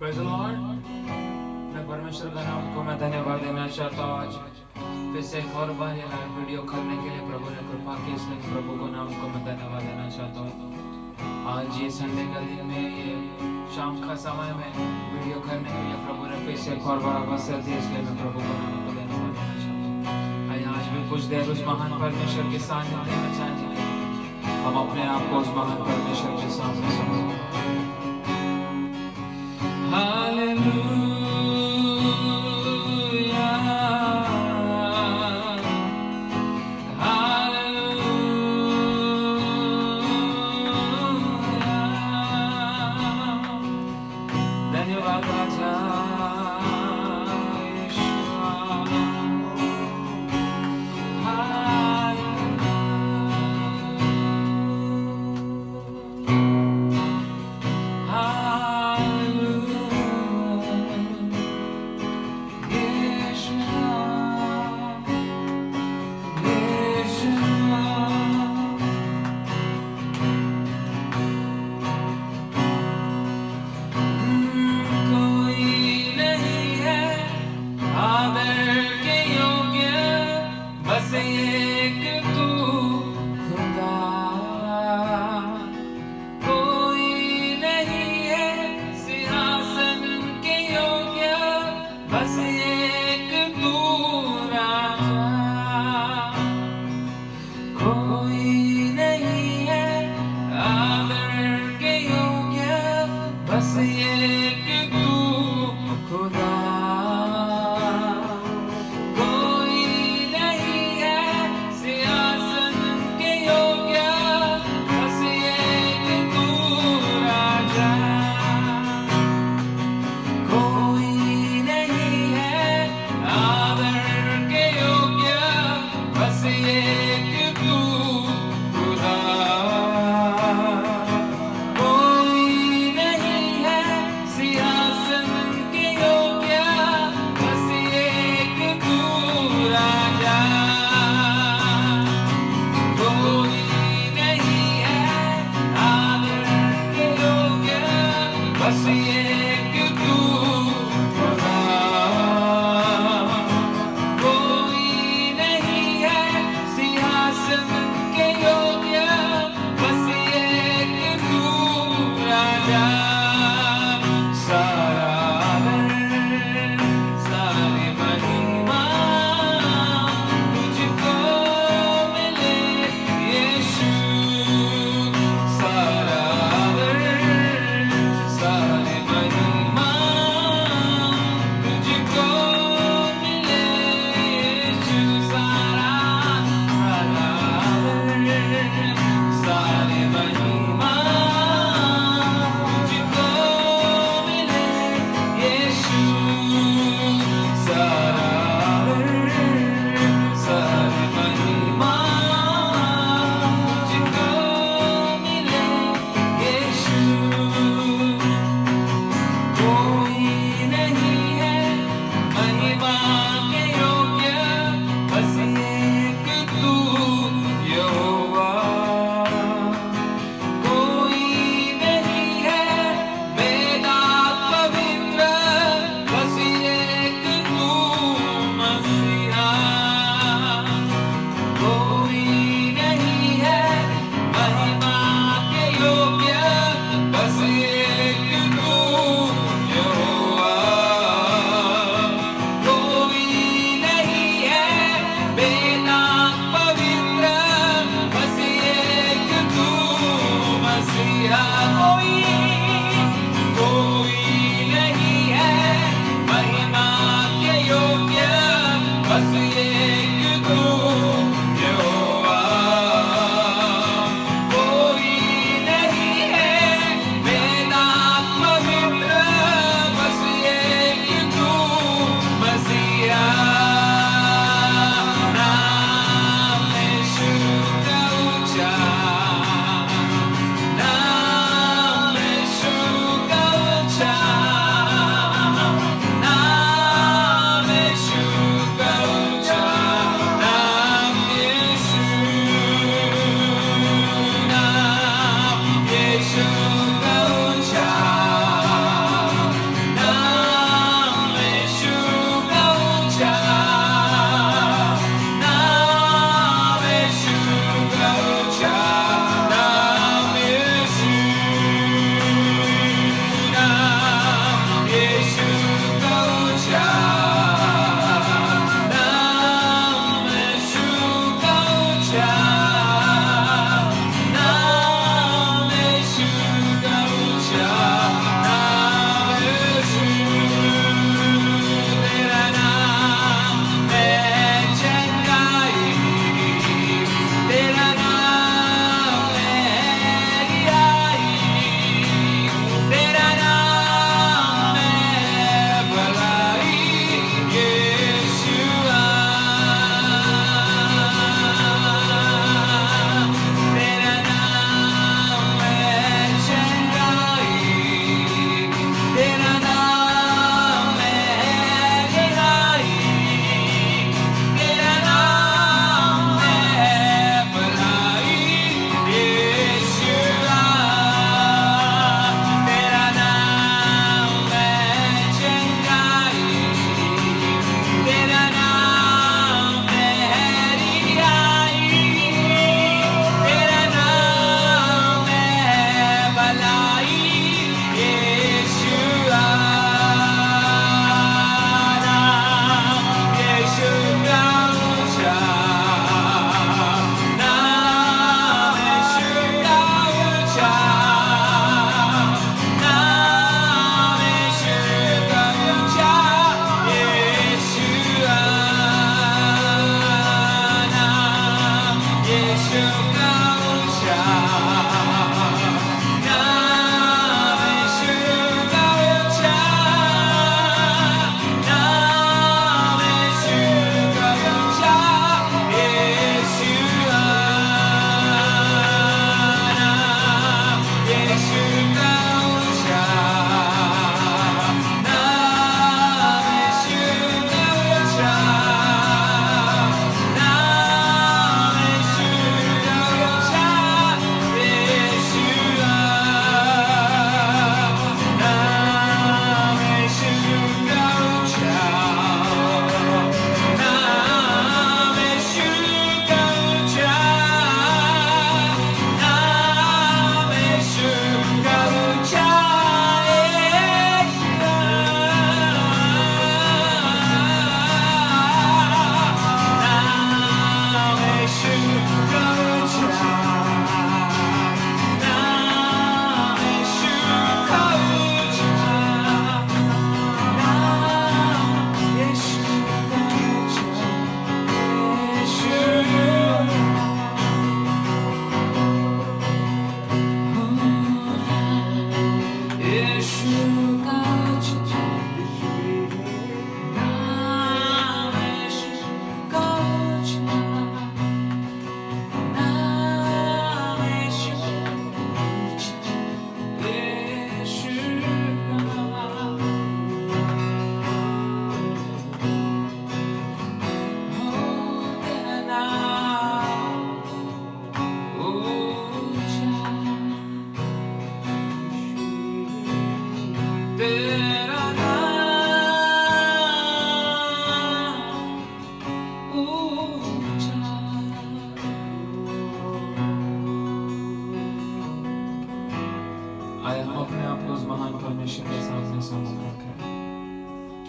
Praise the Lord. मैं परमेश्वर का नाम को मैं धन्यवाद देना चाहता हूँ। आज फिर से एक और बार ये लाइव वीडियो करने के लिए प्रभु ने कृपा की, इसलिए प्रभु को नाम को मैं धन्यवाद देना चाहता हूँ। आज ये संडे का दिन में, ये शाम का समय में वीडियो करने के लिए प्रभु ने फिर से एक और बार अवसर दिया, इसलिए मैं प्रभु को नाम को धन्यवाद देना चाहता हूँ। आइए आज भी कुछ देर उस महान परमेश्वर के सानिध्य में जाने, हम अपने आप को उस महान परमेश्वर के सामने समर्पित करें। धन्यवाद राजा सारे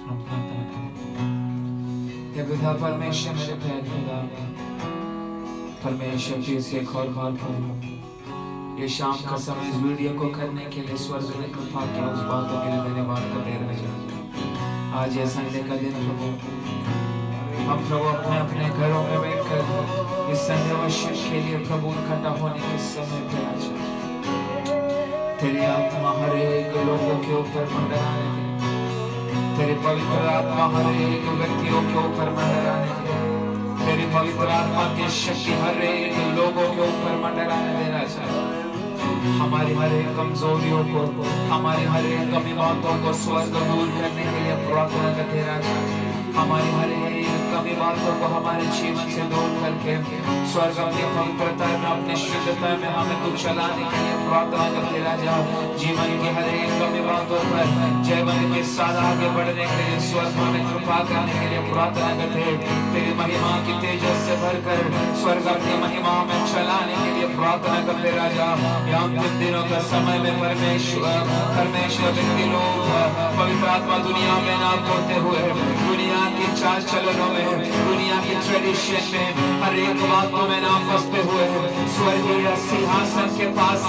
हम प्रार्थना करें। हे पिता परमेश्वर, मेरे प्यारे खुदा, परमेश्वर की इस एक और बार पर ये शाम का समय इस वीडियो को करने के लिए स्वर्ग ने कृपा किया, उस बातों के लिए धन्यवाद को दे रहे हैं। आज ये संडे का दिन प्रभु, हम प्रभु अपने अपने घरों में बैठकर इस संडे वर्षिप के लिए प्रभु इकट्ठा होने के समय पे आज तेरी आत्मा हर एक लोगों के ऊपर मंडराने दे, तेरी पवित्र आत्मा हर एक व्यक्तियों के ऊपर मंडराने दे, तेरी पवित्र आत्मा की शक्ति हर एक लोगों के ऊपर मंडराने देना चाहिए। हमारी हर एक कमजोरियों को, हमारी हर एक कमी बातों को स्वर्ग दूर करने के लिए प्रार्थना करते रहना। हमारी हर एक कमी बातों को हमारे जीवन से दूर करके स्वर्ग अपनी पवित्रता में, अपनी शुद्धता में हमें कुछ चलाने के लिए प्रार्थना करते रह जाओ। जीवन की हर एक कमी बातों पर जीवन के साथ आगे बढ़ने के लिए स्वर्ग हमें कृपा करने के लिए प्रार्थना करते। तेरी महिमा की तेजस से भरकर स्वर्ग अपनी महिमा में चलाने के लिए प्रार्थना करते रह जाओ। अंतिम दिनों का समय में परमेश्वर व्यक्ति लोग पवित्र आत्मा दुनिया में ना होते हुए दुनिया की चाल चलनों में, दुनिया की ट्रेडिशन में, हर एक बातों में ना फंसते हुए स्वर्गीय सिंहासन के पास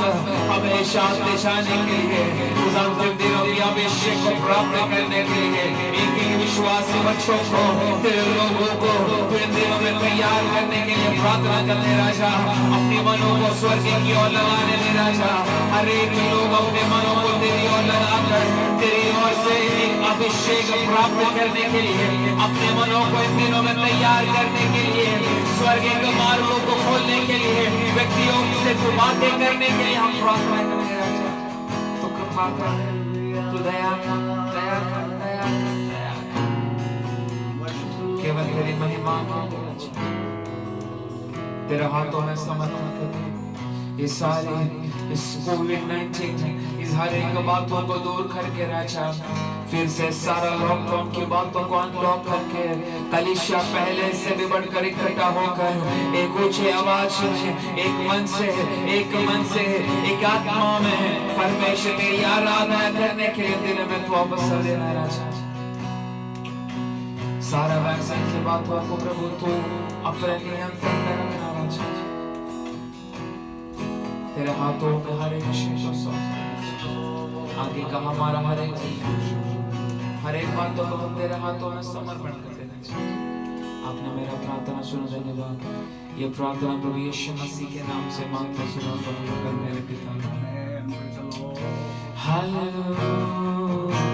हमेशा ले जाने के लिए, उस अंतिम दिनों की अभिषेक को प्राप्त करने के लिए एक एक विश्वासी बच्चों को, तेरे लोगों को इन दिनों में तैयार करने के लिए प्रार्थना करते राजा। अपने मनों को स्वर्ग की ओर लगाने दे राजा। हर एक लोग अपने मनों को तेरी ओर लगाकर तेरी ओर से एक अभिषेक प्राप्त करने के लिए, अपने मनों को इन दिनों में तैयार करने के लिए, स्वर्ग के मार्गों को खोलने के लिए, व्यक्तियों से तू बातें करने के लिए हम प्रार्थना करते राजा। तो कृपा कर, तू दया कर, दया कर, दया कर, दया कर। केवल तेरी महिमा के लिए तेरे हाथों में समर्पण करते। ये सारे इस कोविड-19 इस हर एक बातों को दूर करके राजा, फिर से सारा लॉकडाउन की बातों को अनलॉक करके कलीसिया पहले से भी बढ़कर इकट्ठा होकर एक ऊंची आवाज में, एक मन से, एक आत्मा में परमेश्वर तेरी आराधना करने के लिए दिल में तू अवसर देना राजा। सारा वैक्सीन की बातों को प्रभु तू अपने नियंत्रण में रखना राजा। तेरे हाथों में हर एक विषय को सौंपना, आगे का हमारा हर एक बातों को हम तेरे हाथों में समर्पण कर देना चाहिए। आपने मेरा प्रार्थना सुना, धन्यवाद। ये प्रार्थना प्रभु यीशु मसीह के नाम से मांगते सुना तो मेरे पिता। हालेलुया।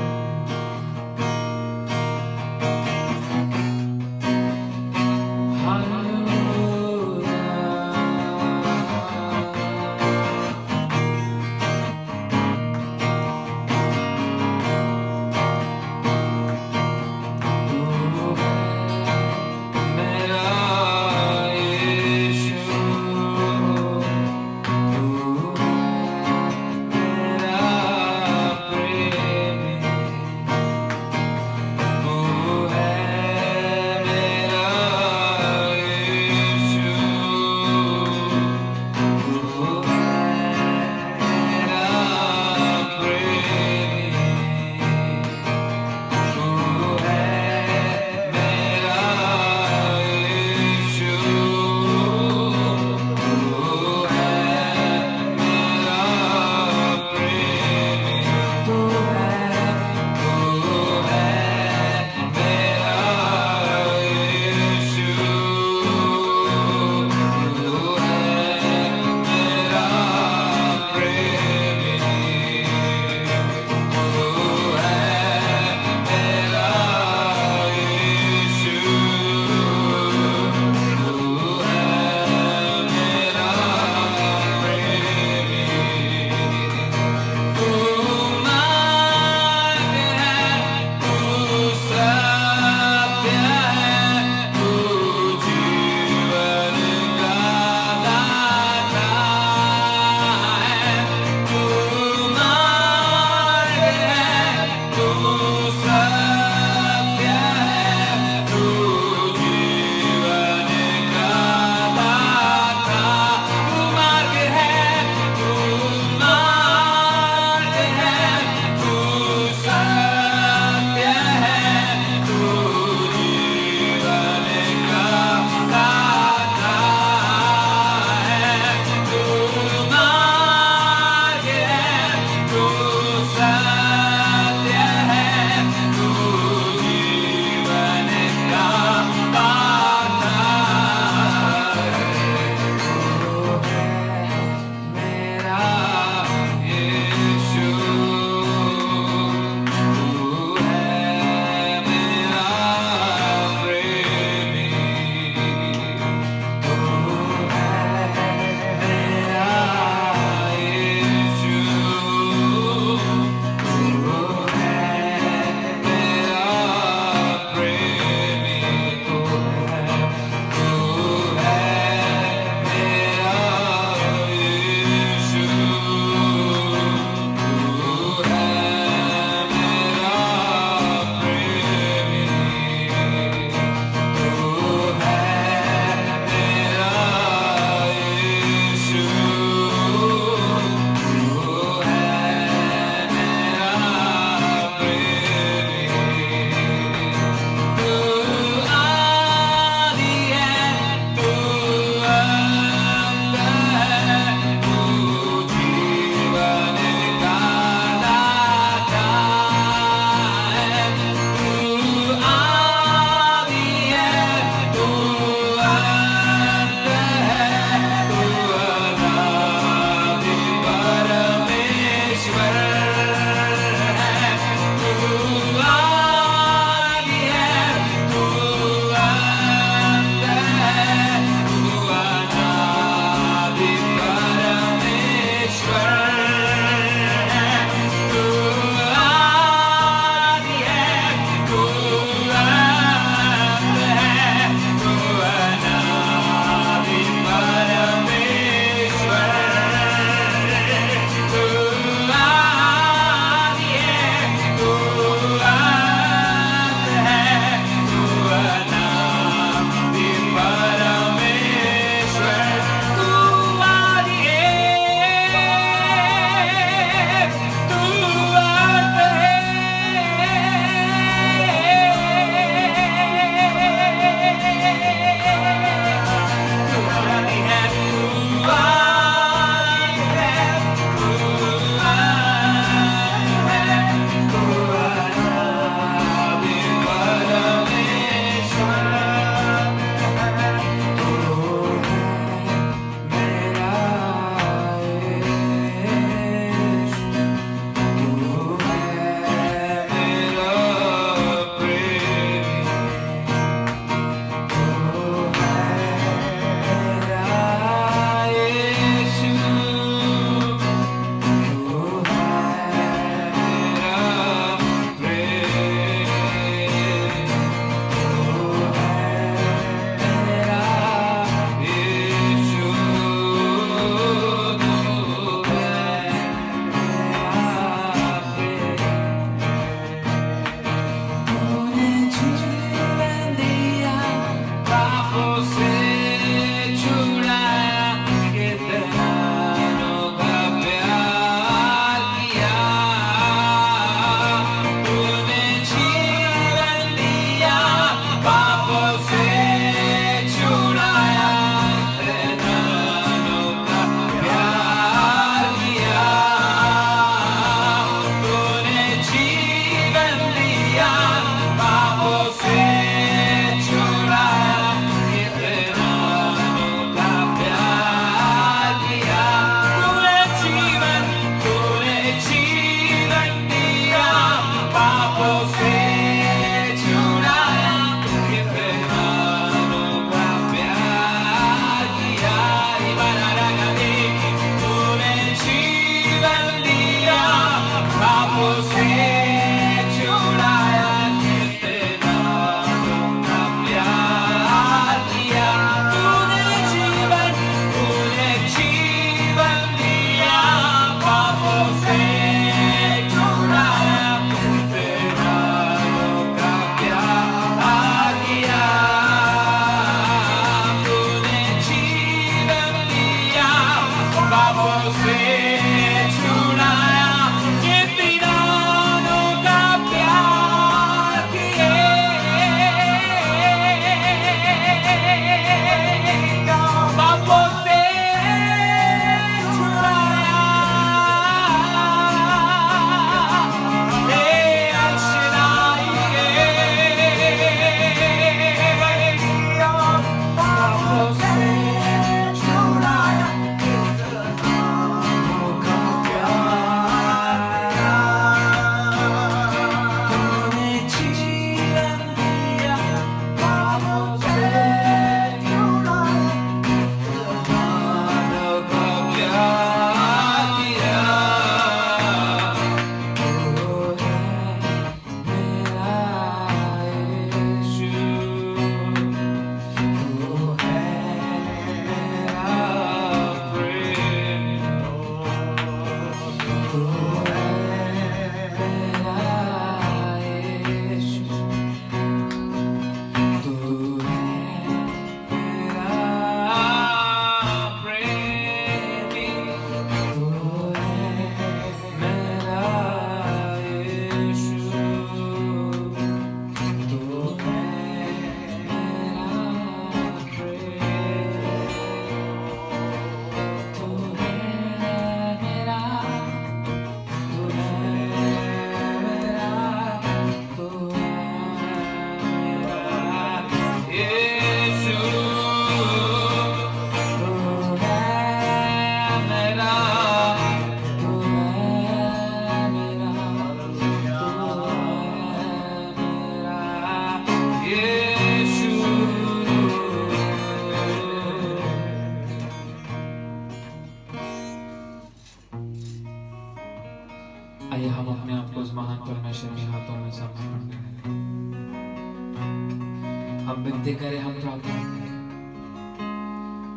हम विनती करें, हम प्रार्थना करें।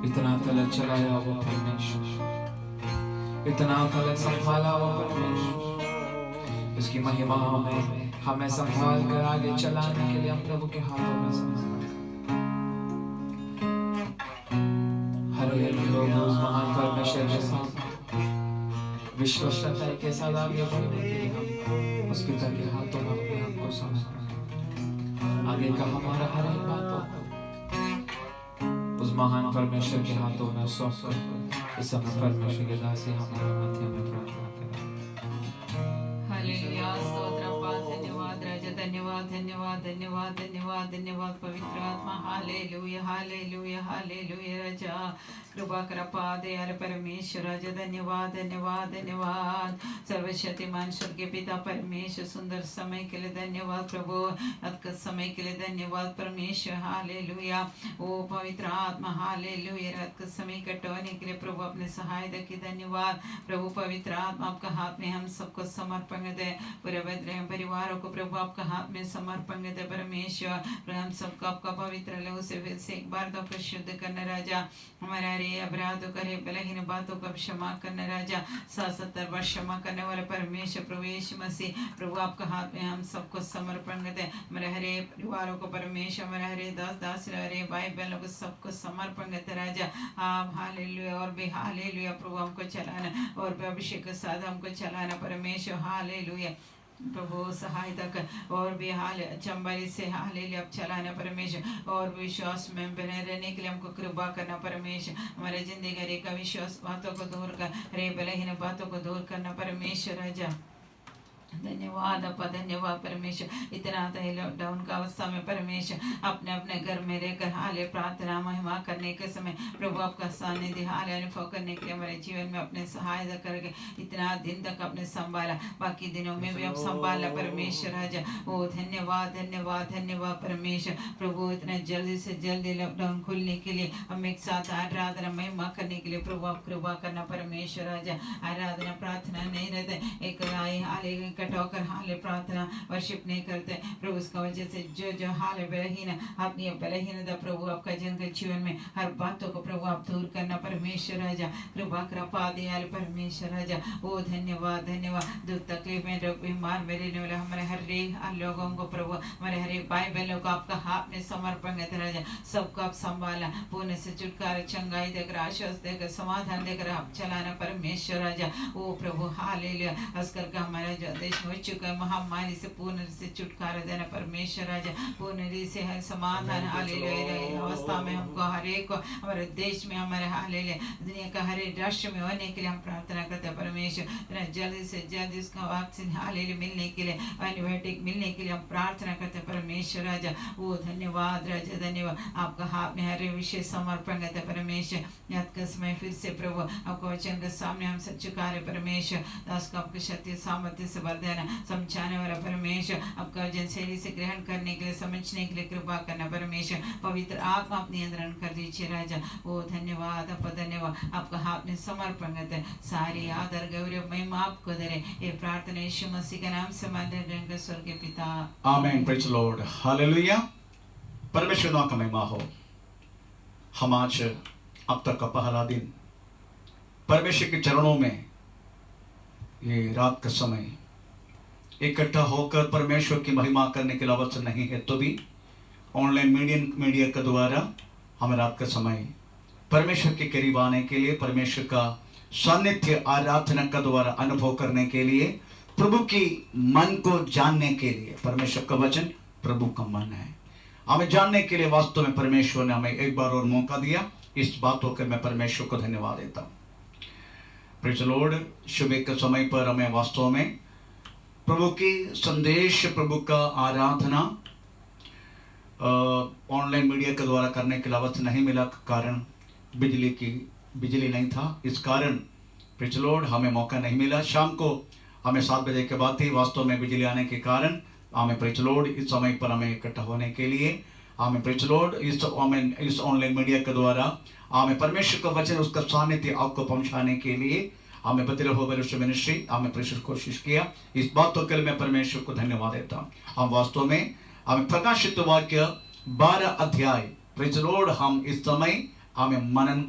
इतना तलक चलाया वो परमेश्वर, इतना तलक संभाला वो परमेश्वर, उसकी महिमा में हमें संभाल कर आगे चलाने के लिए हम प्रभु के हाथों में समर्पित। हर एक लोग उस महान परमेश्वर के साथ विश्वसनीयता के साथ आगे बढ़ने के लिए हम उस पिता के हाथों में अपने आप को समर्पित करें। आगे का हमारा हर एक बातों उस महान परमेश्वर के हाथों में सौंप कर इस समय परमेश्वर के दासी हमारे मध्य में प्रार्थना करें। हालेलुया, स्तोत्र, धन्यवाद राजा, धन्यवाद धन्यवाद धन्यवाद धन्यवाद धन्यवाद पवित्र आत्मा। हालेलुया हालेलुया हालेलुया राजा, कृपा कृपा दयाल परमेश्वर राजा, धन्यवाद धन्यवाद धन्यवाद। सर्वशक्तिमान स्वर्गीय पिता परमेश्वर, सुंदर समय के लिए धन्यवाद प्रभु, अद्भुत समय के लिए धन्यवाद परमेश्वर। हालेलुया, ओ पवित्र आत्मा हालेलुया, अद्भुत समय कटवाने के लिए प्रभु अपने सहायता की धन्यवाद प्रभु। पवित्र आत्मा आपका हाथ में हम सबको समर्पण दे, पूरे बेथलेहम परिवारों को प्रभु आपका हाथ में समर्पण दे परमेश्वर। हम सबको आपका पवित्र लहू से फिर से एक बार तो शुद्ध करना राजा, हमारे हरे अपराधों करे बलहीन बातों को क्षमा करना राजा, 70 वर्ष क्षमा करने वाले परमेश्वर प्रभु यीशु मसीह प्रभु आपका हाथ में हम सबको समर्पण करते हैं। हमारे हरे परिवारों को परमेश्वर, हमारे हरे दास हरे भाई बहनों को सबको समर्पण करते राजा। आप हालेलुया और भी हालेलुया प्रभु हमको चलाना, और भी अभिषेक के साथ हमको चलाना परमेश्वर। हालेलुया प्रभु सहायता कर, और भी हाल चंबरी से हालेलुया अब चलाना परमेश्वर, और विश्वास में बने रहने के लिए हमको कृपा करना परमेश्वर। हमारे जिंदगी का विश्वास बातों को दूर कर, रे बलहीन बातों को दूर करना परमेश्वर राजा। धन्यवाद अपा, धन्यवाद परमेश्वर। इतना लॉकडाउन का अवस्था में परमेश्वर अपने अपने घर में रहकर हाले प्रार्थना महिमा करने के समय प्रभु आपका सानिध्य हाल अनुभव करने के लिए हमारे जीवन में अपने सहायता करके इतना दिन तक अपने संभाला, बाकी दिनों में भी आप संभालना परमेश्वर राजा। ओ धन्यवाद धन्यवाद धन्यवाद परमेश्वर प्रभु, इतना जल्दी से जल्दी लॉकडाउन खुलने के लिए हम एक साथ आराधना महिमा करने के लिए प्रभु आप कृपा करना परमेश्वर राजा। आराधना प्रार्थना नहीं रहते, एक हाले होकर हाले प्रार्थना वर्शिप नहीं करते प्रभु, उसका वजह से जो हाल बलहीन अपनी बलहीनता प्रभु आपका जन के जीवन में हर बातों को प्रभु आप दूर करना परमेश्वर राजा। कृपा कृपा दयाल परमेश्वर राजा। ओ धन्यवाद धन्यवाद। दुख तकलीफ में बीमार में रहने वाले हमारे हर लोगों को प्रभु, हमारे हर एक भाई बहनों को आपका हाथ में समर्पण करते राजा। सबको आप संभाला, पुण्य से छुटकारा चंगाई देकर आश्वास देकर समाधान देकर आप चलाना परमेश्वर राजा। ओ प्रभु हालेलुया, आजकल का हमारा जो देश हो चुका है महामारी से पूर्ण से छुटकारा देना परमेश्वर राजा। पूर्ण से हर समाधान हालेलुया अवस्था में हमको हर एक हमारे देश में हमारे हालेलुया दुनिया का हर एक राष्ट्र में होने के लिए हम प्रार्थना करते हैं परमेश्वर। जल्दी से जल्दी उसका वैक्सीन हालेलुया मिलने के लिए, एंटीबायोटिक मिलने के लिए हम प्रार्थना करते हैं परमेश्वर राजा। वो धन्यवाद राजा, धन्यवाद। आपका हाथ में हर विषय समर्पण करते हैं परमेश्वर। याद का समय फिर से प्रभु आपका वचन के सामने हम सब चुका रहे परमेश्वर। दास को आपकी शक्ति सामर्थ्य से भर देना, समझाने वाला परमेश्वर आपका वचन शैली से ग्रहण करने के लिए, समझने के लिए कृपा करना परमेश्वर। पवित्र आत्मा आप नियंत्रण कर दीजिए राजा। ओ धन्यवाद आपका, धन्यवाद। आपका हाथ में समर्पण करते हैं, सारी आदर गौरव महिमा आपको दे रहे। ये प्रार्थना यीशु मसीह के नाम से मांगते हैं स्वर्गीय पिता, आमीन। Praise the lord, hallelujah. परमेश्वर नाम का महिमा हो। हम आज अब तक का पहला दिन परमेश्वर के चरणों में ये रात का समय इकट्ठा होकर परमेश्वर की महिमा करने के लिए अवसर नहीं है, तो भी ऑनलाइन मीडिया के द्वारा हमें रात का समय परमेश्वर के करीब आने के लिए, परमेश्वर का सानिध्य आराधना का द्वारा अनुभव करने के लिए, प्रभु की मन को जानने के लिए। परमेश्वर का वचन प्रभु का मन है, हमें जानने के लिए वास्तव में परमेश्वर ने हमें एक बार और मौका दिया। इस बातों के मैं परमेश्वर को धन्यवाद देता हूँ। Praise the Lord. सुबह के समय पर हमें वास्तव में प्रभु की संदेश, प्रभु का आराधना ऑनलाइन मीडिया के द्वारा करने के अवसर नहीं मिला, कारण बिजली नहीं था, इस कारण प्रेज़ द लॉर्ड हमें मौका नहीं मिला। शाम को हमें 7 बजे के बाद ही वास्तव में बिजली आने के कारण हमें प्रेज़ द लॉर्ड इस समय पर हमें इकट्ठा होने के लिए, हमें प्रेज़ द लॉर्ड इस ऑनलाइन मीडिया के द्वारा हमें परमेश्वर का वचन, उसका सानिध्य आपको पहुंचाने के लिए हमें बदले हो मिनिस्ट्री हमें प्रेशर कोशिश किया। इस बातों के लिए मैं परमेश्वर को धन्यवाद देता हूँ। हम वास्तव में हमें प्रकाशित वाक्य 12 अध्याय प्रेज लॉर्ड हम इस समय हमें मनन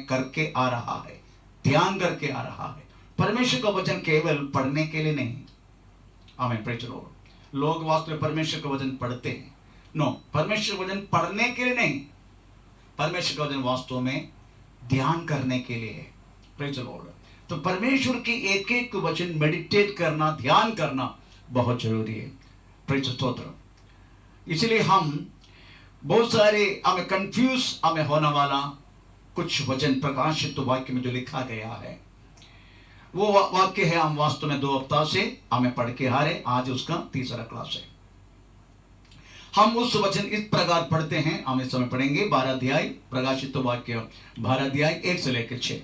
करके आ रहा है, ध्यान करके आ रहा है। परमेश्वर का वचन केवल पढ़ने के लिए नहीं, आमीन प्रेज लॉर्ड। लोग वास्तव में परमेश्वर का वचन पढ़ते हैं, नो, परमेश्वर का वचन पढ़ने के लिए नहीं, परमेश्वर का वचन वास्तव में ध्यान करने के लिए है, प्रेज लॉर्ड। तो परमेश्वर की एक एक वचन मेडिटेट करना, ध्यान करना बहुत जरूरी है, प्रेज स्तोत्र। इसलिए हम बहुत सारे हमें कंफ्यूज हमें होने वाला कुछ वचन प्रकाशित वाक्य में जो लिखा गया है, वो वाक्य है हम वास्तव में 2 हफ्ता से हमें पढ़ के आ रहे, आज उसका तीसरा क्लास है। हम उस वचन इस प्रकार पढ़ते हैं, हम इस समय पढ़ेंगे 12 अध्याय प्रकाशित वाक्य 12 अध्याय 1 से लेकर 6।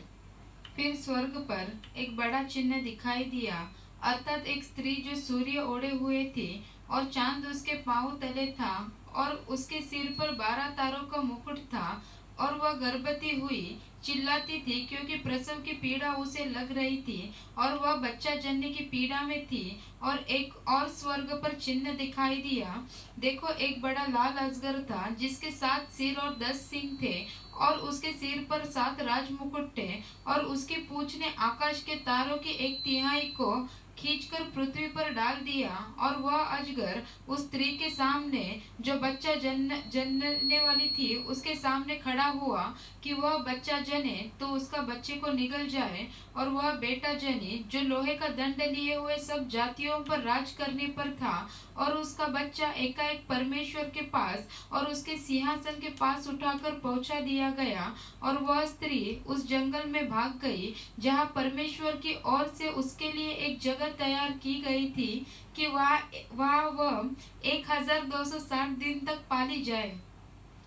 फिर स्वर्ग पर एक बड़ा चिन्ह दिखाई दिया, अर्थात एक स्त्री जो सूर्य ओढ़े हुए थी और चांद उसके पांव तले था और उसके सिर पर 12 तारों का मुकुट था, और वह गर्भवती हुई चिल्लाती थी क्योंकि प्रसव की पीड़ा उसे लग रही थी और वह बच्चा जन्ने की पीड़ा में थी। और एक और स्वर्ग पर चिन्ह दिखाई दिया, देखो एक बड़ा लाल अजगर था जिसके 7 सिर और 10 सींग थे और उसके सिर पर 7 राज मुकुट थे, और उसकी पूंछ ने आकाश के तारों की 1/3 को खींचकर पृथ्वी पर डाल दिया। और वह अजगर उस स्त्री के सामने जो बच्चा जनने वाली थी उसके सामने खड़ा हुआ कि वह बच्चा जने तो उसका बच्चे को निगल जाए, और वह बेटा जनी जो लोहे का दंड लिए हुए सब जातियों पर राज करने पर था, और उसका बच्चा एकाएक परमेश्वर के पास और उसके सिंहासन के पास उठाकर पहुंचा दिया गया। और वह स्त्री उस जंगल में भाग गई जहां परमेश्वर की ओर से उसके लिए एक जगह तैयार की गई थी कि वह 1260 दिन तक पाली जाए।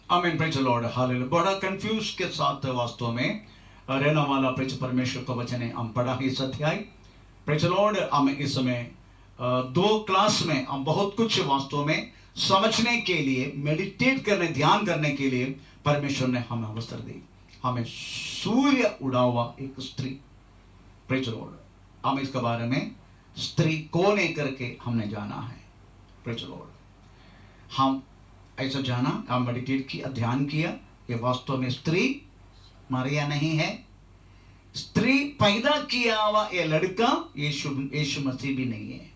आमीन प्रेज लॉर्ड, हालेलुया। बड़ा कंफ्यूज के साथ वास्तव में रहने वाला प्रेज परमेश्वर का वचन है, हम पढ़ा इस अध्याय प्रेज लॉर्ड। हम इस समय 2 क्लास में हम बहुत कुछ वास्तव में समझने के लिए, मेडिटेट करने, ध्यान करने के लिए परमेश्वर ने हमें अवसर दी। हमें सूर्य उड़ा हुआ एक स्त्री, प्रेज लॉर्ड, हम इसके बारे में स्त्री कौन है करके हमने जाना है, प्रेज लॉर्ड। हम ऐसा जाना, हम मेडिटेट किया, ध्यान किया, ये वास्तव में स्त्री मरिया नहीं है, स्त्री पैदा किया हुआ ये लड़का यीशु मसीह भी नहीं है,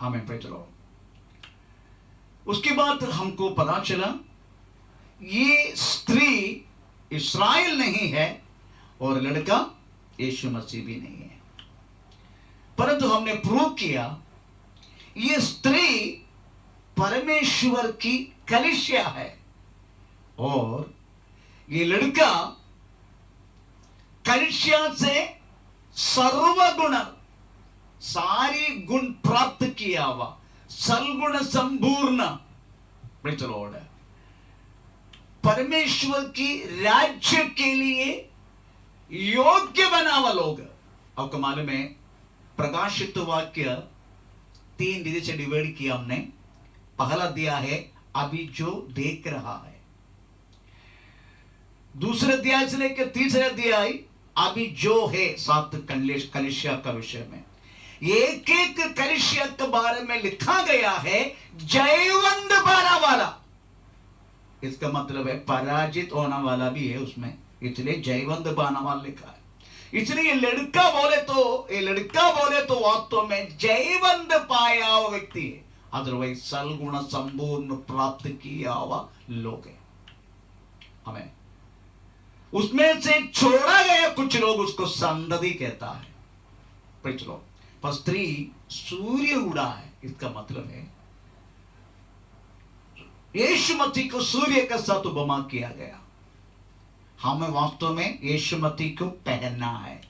हमें प्रेज लॉर्ड। उसके बाद हमको पता चला ये स्त्री इस्राएल नहीं है और लड़का यीशु मसीह भी नहीं है, परंतु हमने प्रूव किया ये स्त्री परमेश्वर की कलीसिया है और ये लड़का कलीसिया से सर्वगुण, सारी गुण प्राप्त किया हुआ, सर्वगुण संपूर्ण, प्रेज लॉर्ड, परमेश्वर की राज्य के लिए योग्य बना हुआ लोग। आपको मालूम है प्रकाशित वाक्य 3 विधि से डिवाइड किया हमने। पहला दिया है अभी जो देख रहा है, दूसरे अध्याय से लेकर तीसरे अध्याय अभी जो है 7 कलीसिया का विषय में, एक एक कलीसिया के बारे में लिखा गया है जयवंत पाने वाला। इसका मतलब है पराजित होने वाला भी है उसमें, इसलिए जयवंत पाने वाला लिखा है। इसलिए ये लड़का बोले तो वास्तव में जयवंत पाया हुआ व्यक्ति है, अदरवाइज सलगुण संपूर्ण प्राप्त किया हुआ लोग है। हमें उसमें से छोड़ा गया कुछ लोग उसको संतति कहता है, प्रेज लॉर्ड। पर स्त्री सूर्य उड़ा है, इसका मतलब है यीशु मसीह को सूर्य के साथ उपमा किया गया। हमें वास्तव में यीशु मसीह को पहनना है।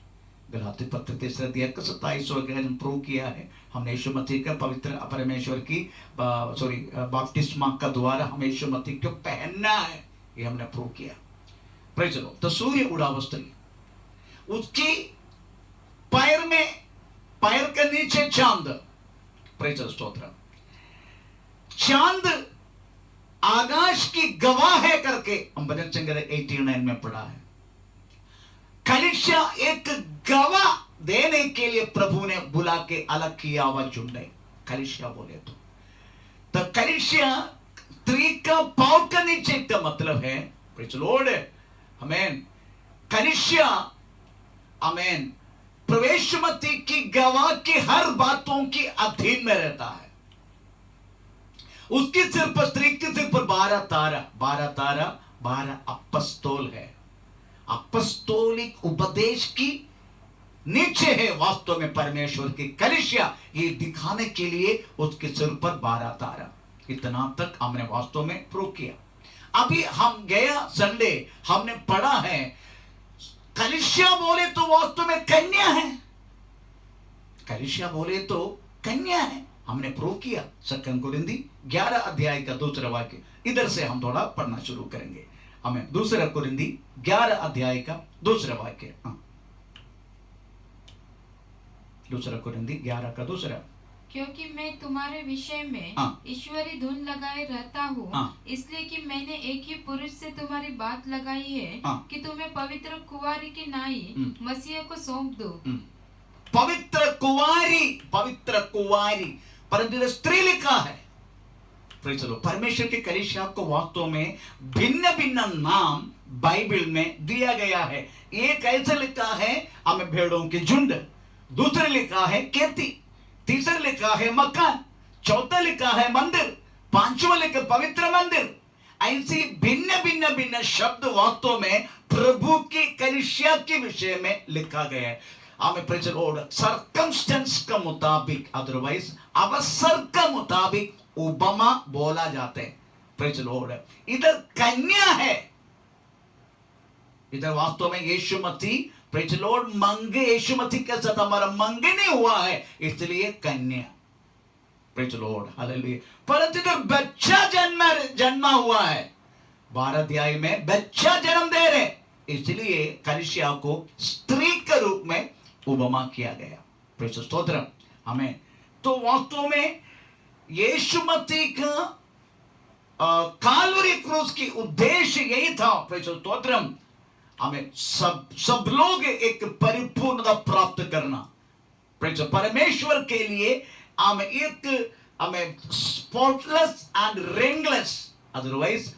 गलाती पत्र 3 अध्याय 27 वगैरह प्रूव किया है। हमने यीशु मसीह का पवित्र परमेश्वर की बपतिस्मा का द्वारा हमें यीशु मसीह को पहनना है, ये हमने प्रूव किया। Praise Lord. तो सूर्य उड़ा स्त्री, उसकी पैर के नीचे चांद, प्रेज स्तोत्र। चांद आकाश की गवाह है करके हम भजन संग्रह 89 में पढ़ा है। कलीसिया एक गवाह देने के लिए प्रभु ने बुला के अलग किया हुआ झुंड है, कलीसिया बोले तो कलीसिया स्त्री का पाँव का नीचे का मतलब है प्रेज़ द लॉर्ड, आमीन, कलीसिया, आमीन, प्रवेशमति की गवाह की हर बातों की अधीन में रहता है। उसके सिर पर, स्त्री के सिर पर 12 तारा, 12 तारा, 12 अपस्तोल है। अपस्तोलिक उपदेश की नीचे है वास्तव में परमेश्वर की कलीसिया, ये दिखाने के लिए उसके सिर पर 12 तारा। इतना तक हमने वास्तव में प्रूव किया। अभी हम गया संडे हमने पढ़ा है, कलीसिया बोले तो वास्तव में कन्या है, कलीसिया बोले तो कन्या है, हमने प्रूव किया। 2 कुरिन्थी 11 अध्याय का 2 वाक्य, इधर से हम थोड़ा पढ़ना शुरू करेंगे। हमें 2 कुरिन्थी 11 अध्याय का 2 वाक्य, 2 कुरिन्थी 11 का 2। क्योंकि मैं तुम्हारे विषय में ईश्वरी धुन लगाए रहता हूँ, इसलिए कि मैंने एक ही पुरुष से तुम्हारी बात लगाई है कि तुम्हें पवित्र कुंवारी की नाई मसीह को सौंप दो। पवित्र कुंवारी, पवित्र कुंवारी, परंतु स्त्री लिखा है। चलो, परमेश्वर के कलीसिया को वास्तव में भिन्न भिन्न नाम बाइबल में दिया गया है। एक ऐसे लिखा है हमें भेड़ों के झुंड, दूसरे लिखा है खेती, तीसरा लिखा है मकान, चौथा लिखा है मंदिर, पांचवा लिखा पवित्र मंदिर। ऐसी भिन्न भिन्न भिन्न शब्द वास्तव में प्रभु की कलीसिया के विषय में लिखा गया है। हमें प्रेज़ द लॉर्ड, सर्कमस्टेंस का मुताबिक, अदरवाइज अवसर का मुताबिक उपमा बोला जाते हैं। प्रेज़ द लॉर्ड, इधर कन्या है, इधर वास्तव में यीशु मसीह, प्रेज़ द लॉर्ड, मंगे, यीशु मसीह के साथ हमारा मंगनी हुआ है, इसलिए कन्या। Praise the lord, hallelujah. परंतु इधर बच्चा जन्मा हुआ है, 12 अध्याय में बच्चा जन्म दे रहे, इसलिए कलीसिया को स्त्री के रूप में उपमा किया गया। प्रेज़ द स्तोत्रम, हमें तो वास्तव में यीशु मसीह का काल्वरी क्रूस की उद्देश्य यही था। प्रेज़ द स्तोत्रम, हमें सब लोग एक परिपूर्णता प्राप्त करना। प्रेज़ द, परमेश्वर के लिए हमें स्पॉटलेस एंड रिंगलेस, अदरवाइज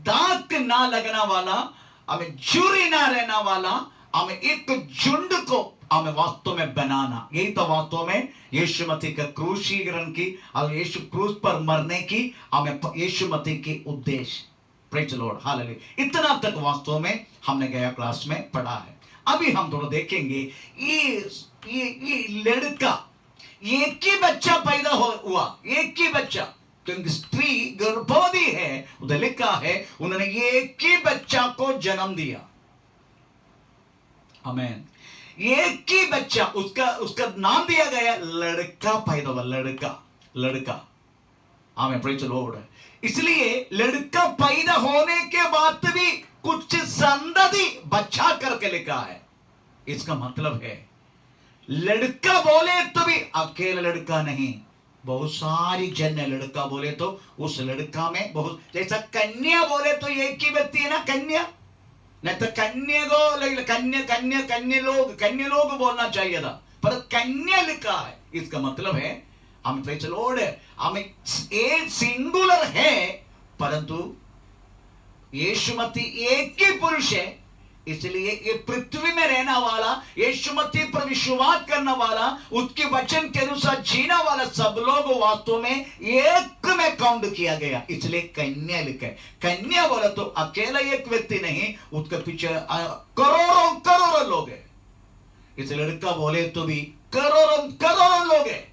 दाग ना लगना वाला, हमें चूरी ना रहना वाला, हमें एक झुंड को हमें वास्तव में बनाना। यही तो वास्तव में यीशु मसीह का क्रूसीकरण की और यीशु क्रूस पर मरने की हमें यीशु मसीह की उद्देश्य। Praise the lord, hallelujah. इतना तक वास्तव में हमने गया क्लास में पढ़ा है। अभी हम थोड़ा देखेंगे ये लड़का, एक ही बच्चा पैदा हुआ, एक ही बच्चा, क्योंकि स्त्री गर्भवती है, उधर लिखा है उन्होंने एक ही बच्चा को जन्म दिया। आमीन। एक ही बच्चा, उसका नाम दिया गया, लड़का पैदा हुआ, लड़का। आमीन, प्रेज़ द लॉर्ड। इसलिए लड़का पैदा होने के बाद भी कुछ संतति बचा करके लिखा है। इसका मतलब है लड़का बोले तो भी अकेला लड़का नहीं, बहुत सारी जन है। लड़का बोले तो उस लड़का में बहुत, जैसा कन्या बोले तो एक ही व्यक्ति है ना, कन्या, नहीं तो कन्या लोग बोलना चाहिए था, पर कन्या लिखा है। इसका मतलब है हम प्रेज़ द लॉर्ड, हमें एक सिंगुलर है, परंतु यीशु मसीह एक ही पुरुष है। इसलिए ये पृथ्वी में रहना वाला, यीशु मसीह पर विश्वास करने वाला, उसके वचन के अनुसार जीना वाला सब लोग वास्तव में एक में काउंट किया गया। इसलिए कन्या लिखा है। कन्या बोला तो अकेला एक व्यक्ति नहीं, उसके पीछे करोड़ों लोग हैं। इस लड़का बोले तो भी करोड़ों लोग हैं,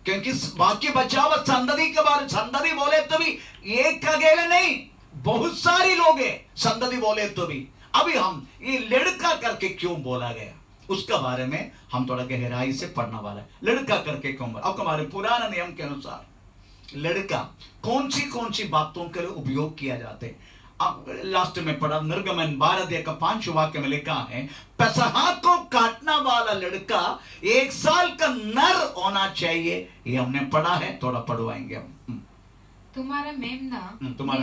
क्योंकि बाकी बचाव संतति के बारे, संतति बोले तो भी एक अकेले नहीं, बहुत सारी लोग हैं संतति बोले तो भी। अभी हम ये लड़का करके क्यों बोला गया, उसका बारे में हम थोड़ा गहराई से पढ़ने वाला है। लड़का करके क्यों बोला? अब हमारे पुराने नियम के अनुसार लड़का कौन सी बातों के लिए उपयोग किया जाते हैं। अब लास्ट में पढ़ा, निर्गमन 12 का 5 वाक्य में लिखा है, पेसहा को काटने वाला लड़का 1 साल का नर होना चाहिए। ये हमने पढ़ा है, थोड़ा पढ़वाएंगे हम। तुम्हारा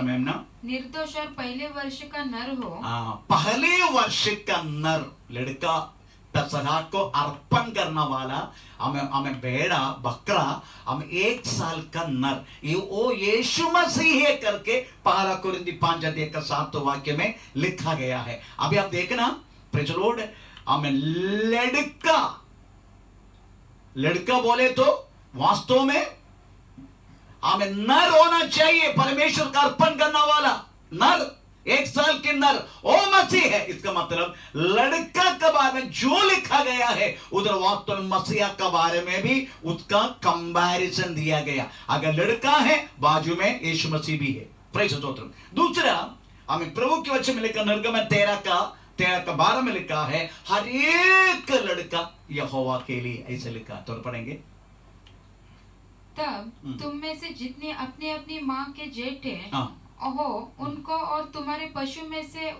मेमना निर्दोष और पहले वर्ष का नर हो। पहले वर्ष का नर लड़का पेसहा को अर्पण करने वाला हमें हमें भेड़ा बकरा हम 1 साल का नर ये वो यीशु मसीह है करके पहला कुरिन्थी 5:7 वाक्य में लिखा गया है। अभी आप देखना प्रेज़ द लॉर्ड, हमें लड़का बोले तो वास्तव में हमें नर होना चाहिए, परमेश्वर का अर्पण करने वाला नर, 1 साल के नर ओ मसीह है। इसका मतलब लड़का के बारे में जो लिखा गया है उधर वास्तव में मसीहा के बारे में भी उसका कंपैरिजन दिया गया। अगर लड़का है बाजू में यीशु मसीह भी है। प्रेज़ स्तोत्रम। दूसरा हमें प्रभु के वचन में लिखा निर्गमन 13 का 12 में लिखा है हर एक लड़का यहोवा के लिए, ऐसे लिखा। तो पढ़ेंगे तब तुम में से जितने अपनी अपनी माँ के जेठ हैं हाँ। हो उनको और तुम्हारे पशु में से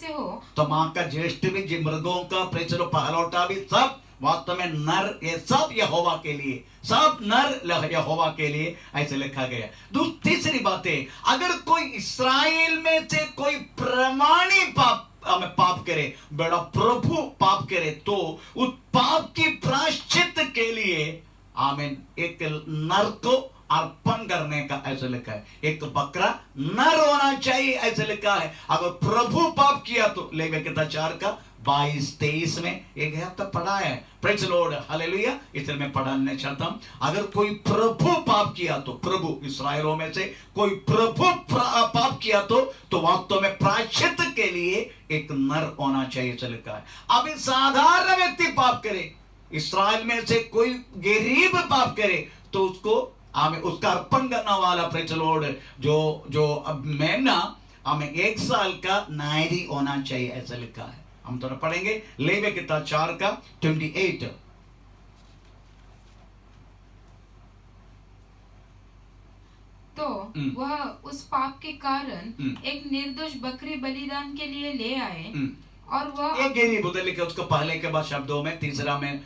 हो तो माँ का ज्येष्ठ भी जी मृगों का प्रेचलो पहलौटा भी सब वास्तव में नर, ये सब यहोवा के लिए, सब नर यहोवा के लिए, ऐसे लिखा गया। तीसरी बात है, अगर कोई इस्राएल में से कोई प्रमाणी पाप करे, बड़ा प्रभु पाप करे, तो उस पाप की प्रायश्चित के लिए आमीन एक नर को अर्पण करने का ऐसे लिखा है। एक बकरा नर होना चाहिए ऐसे लिखा है। अगर प्रभु पाप किया तो लेवितिकस 4:22-23 में एक है तो पढ़ा है। Praise the lord, hallelujah. इसलिए मैं पढ़ाने चाहता हूं, अगर कोई प्रभु पाप किया तो, प्रभु इस्राएलों में से कोई प्रभु पाप किया तो वास्तव में प्रायश्चित के लिए एक नर होना चाहिए ऐसे लिखा है। अभी साधारण व्यक्ति पाप करे, इस्राएल में से कोई गरीब पाप करे तो उसको हमें उसका अर्पण करने वाला प्रेज़ द लॉर्ड जो मेमना हमें 1 साल का नायरी होना चाहिए ऐसा लिखा है। हम तो पढ़ेंगे लेवितिकस 4:28। तो वह उस पाप के कारण एक निर्दोष बकरी बलिदान के लिए ले आए और वह एक गरीब उधर लिखा, उसको पहले के बाद शब्दों में तीसरा में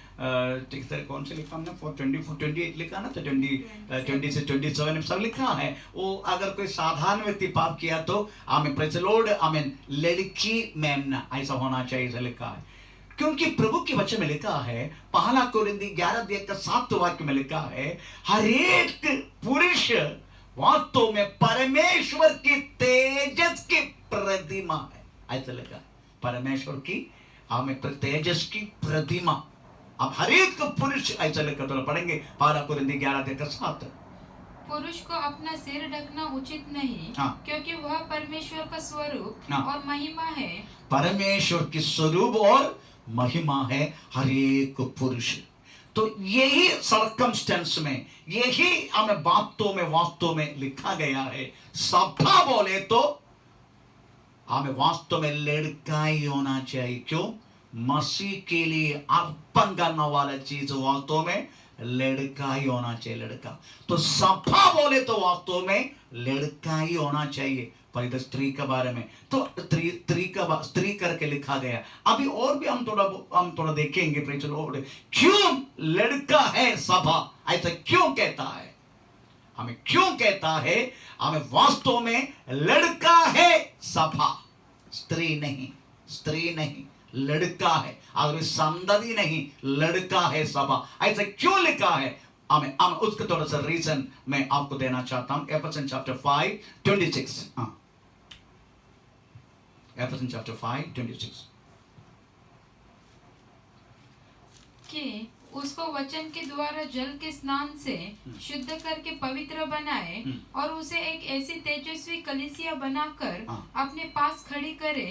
तीसरे कौन से लिखा हमने 4:24-28 लिखा ना, तो 20 से 27 में सब लिखा है। वो अगर कोई साधारण व्यक्ति पाप किया तो हमें प्रेज़ द लॉर्ड हमें लड़की मेमना ऐसा होना चाहिए ऐसा लिखा है। क्योंकि प्रभु के वचन में लिखा है, पहला कुरिन्थी 11:7 वाक्य में लिखा है, हर एक पुरुष वास्तव में परमेश्वर की तेजस की प्रतिमा है ऐसा लिखा है। परमेश्वर की हमें तेजस की प्रतिमा। अब हर एक पुरुष ऐसा लिखा, तो पढ़ेंगे पहला कुरिन्थी 11:7। पुरुष को अपना सिर ढकना उचित नहीं, क्योंकि वह परमेश्वर का स्वरूप और महिमा है। परमेश्वर की स्वरूप और महिमा है हर एक पुरुष। तो यही सर्कमस्टेंस में, यही हमें वास्तव में लिखा गया है। सभा बोले तो हमें वास्तव में लड़का ही होना चाहिए। क्यों? मसीह के लिए अर्पण करने वाला चीज वास्तव में लड़का ही होना चाहिए, लड़का। तो सभा बोले तो वास्तव में लड़का ही होना चाहिए। पर इधर स्त्री के बारे में तो स्त्री करके लिखा गया। अभी और भी हम थोड़ा देखेंगे प्रेज़ द लॉर्ड, क्यों लड़का है सभा, ऐसा क्यों कहता है, हमें क्यों कहता है। हमें वास्तव में लड़का है सभा, स्त्री नहीं, लड़का है। अगर संतति नहीं, लड़का है सभा, ऐसा क्यों लिखा है। हमें उसका थोड़ा सा रीजन मैं आपको देना चाहता हूं। एफेसियंस 5:26। एफेसियंस 5:26 कि उसको वचन के द्वारा जल के स्नान से शुद्ध करके पवित्र बनाए और उसे एक ऐसी तेजस्वी कलीसिया बनाकर अपने पास खड़ी करे।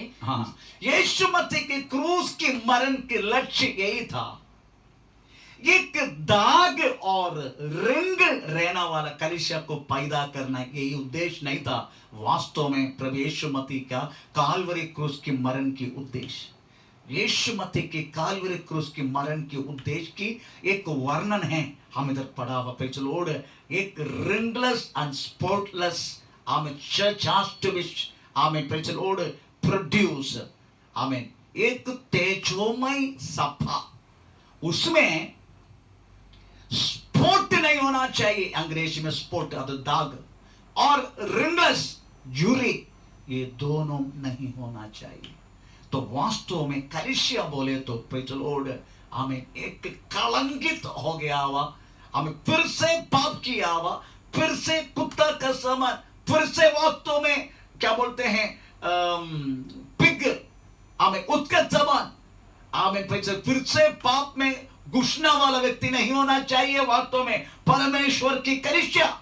यीशु मसीह के क्रूस के मरण के लक्ष्य यही था। एक दाग और रिंग रहना वाला कलीसिया को पैदा करना, यही उद्देश्य नहीं था। वास्तव में प्रभु यीशु मसीह का काल्वरी क्रूस के मरण की उद्देश्य, यीशु मसीह के काल्वरी क्रूस के मरण के उद्देश्य की एक वर्णन है। हम इधर पढ़ा हुआ प्रेज़ द लॉर्ड, एक ringless and spotless church has to be praise the lord produce. एक तेजोमय सभा, उसमें स्पॉट नहीं होना चाहिए, अंग्रेजी में स्पॉट दाग, और रिंगलेस जूरी, ये दोनों नहीं होना चाहिए। तो वास्तव में कलीसिया बोले तो प्रेज़ द लॉर्ड हमें एक कलंकित हो गया हुआ, हमें फिर से पाप किया हुआ, फिर से कुत्ता का समान, फिर से वास्तव में क्या बोलते हैं पिग, हमें उसका समान, हमें फिर से पाप में घुसना वाला व्यक्ति नहीं होना चाहिए। वास्तव में परमेश्वर की कलीसिया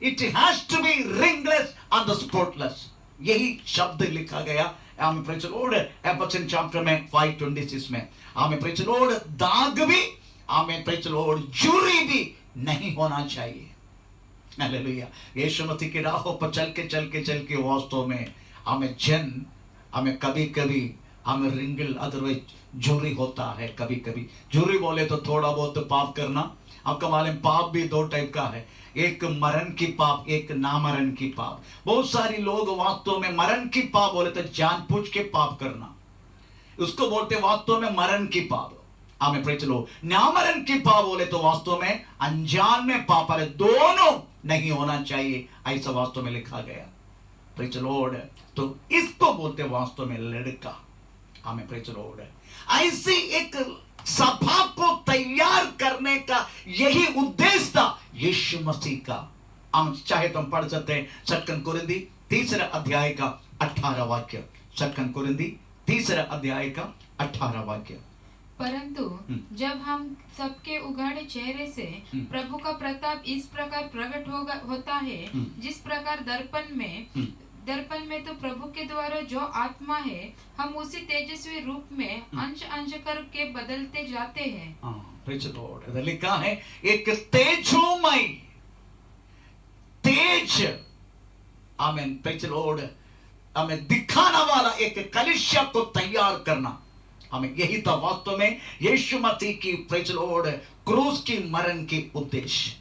it has to be ringless and spotless, यही शब्द लिखा गया हमें praise the lord Ephesians chapter में 5:26 में। हमें प्रेज़ द लॉर्ड दाग भी, हमें प्रेज़ द लॉर्ड जुरी भी नहीं होना चाहिए। हालेलुया। यीशु मसीह की राहों पर चल के वास्तव में हमें कभी कभी हमें रिंगल अदरवाइज जुरी होता है। कभी कभी जुरी बोले तो थोड़ा बहुत पाप करना। आपका मालूम पाप भी दो टाइप का है, एक मरण की पाप, एक नामरण की पाप। बहुत सारी लोग वास्तव में मरण की पाप बोले तो जानबूझ के पाप करना, उसको बोलते वास्तव में मरण की पाप। हमें प्रेज़ द लॉर्ड नामरण की पाप बोले तो वास्तव में अनजान में पाप है, दोनों नहीं होना चाहिए, ऐसा वास्तव में लिखा गया। प्रेज़ द लॉर्ड तो इसको बोलते वास्तव में लड़का। हमें प्रेज़ द लॉर्ड ऐसी एक सभा को तैयार करने का यही उद्देश्य था यीशु मसीह का। हम चाहे तो हम पढ़ सकते हैं 2 कुरिन्थी 3 अध्याय का 18 वाक्य। 2 कुरिन्थी 3 अध्याय का 18 वाक्य। परंतु जब हम सबके उघाड़े चेहरे से प्रभु का प्रताप इस प्रकार प्रकट होता है, जिस प्रकार दर्पण में तो प्रभु के द्वारा जो आत्मा है, हम उसी तेजस्वी रूप में अंश अंश करके बदलते जाते हैं। प्रेज़ द लॉर्ड लिखा है एक तेजोमय तेज, आमीन, प्रेज़ द लॉर्ड, हमें दिखाने वाला एक कलीसिया को तैयार करना। हमें यही था वास्तव में यीशु मसीह की प्रेज़ द लॉर्ड क्रूस की मरण की उद्देश्य।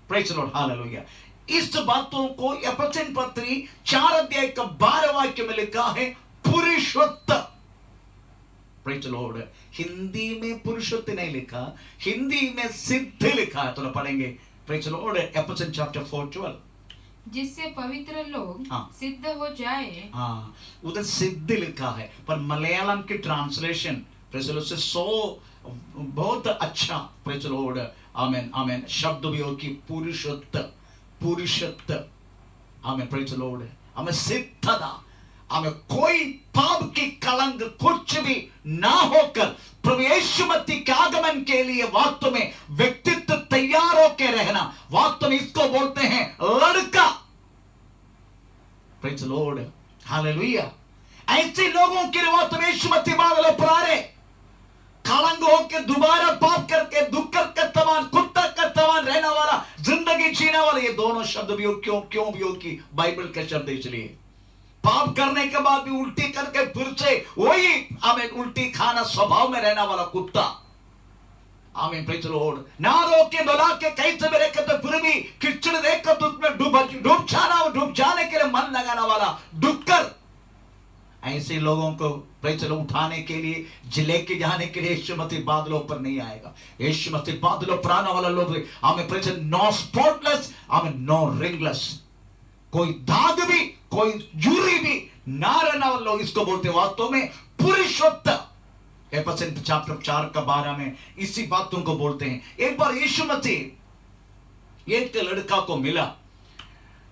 Praise the lord hallelujah. इस बातों को एफेसियन पत्री 4 अध्याय का 12 वाक्य में लिखा है पुरुषत्व। प्रेज़ द लॉर्ड हिंदी में पुरुषत्व नहीं लिखा, हिंदी में सिद्ध लिखा है, तो पढ़ेंगे प्रेज़ द लॉर्ड एफेसियन चैप्टर 4:12, जिससे पवित्र लोग सिद्ध हो जाए। उधर सिद्ध लिखा है, पर मलयालम की ट्रांसलेशन प्रेज़ द लॉर्ड से बहुत अच्छा प्रेज़ द लॉर्ड आमीन आमीन शब्द भी हो कि पुरुषत्व हमें प्रेज़ द लॉर्ड हमें सिद्धता, हमें कोई पाप की कलंक कुछ भी ना होकर प्रभु यीशु मसीह के आगमन के लिए वास्तव में व्यक्तित्व तैयार होकर रहना, वास्तव में इसको बोलते हैं लड़का। Praise the lord hallelujah. ऐसे लोगों के लिए वास्तव में यीशु मसीह बादलों पर आ रहे, कलंक होकर दोबारा पाप करके दुख का तमान कुत्ता का तमान रहने वाला, जिंदगी जीने वाला, ये दोनों शब्द भी हो क्यों भी हो कि बाइबल के शब्द, इसलिए पाप करने के बाद भी उल्टी करके फिर से वही हमें उल्टी खाना स्वभाव में रहने वाला कुत्ता। आमीन प्रेज़ द लॉर्ड। ना रोक के बुला के कहीं से मेरे तो फिर भी कीचड़ देख कर उसमें डूब जाने के लिए मन लगाने वाला डुक्कर। ऐसे लोगों को प्रेज़ द लॉर्ड उठाने के लिए, जिले के जाने के लिए यीशु मसीह बादलों पर नहीं आएगा। यीशु मसीह बादलों पर आने वाला लोग हमें प्रेज़ नो स्पॉटलेस, हमें नो रिंगलेस, कोई दाग भी कोई जुरी भी ना रहना वाला लोग, इसको बोलते वास्तव में पुरुषत्व। एफेसियन चैप्टर 4 का 12 में इसी बातों को बोलते हैं। एक बार यीशु मसीह एक लड़का को मिला,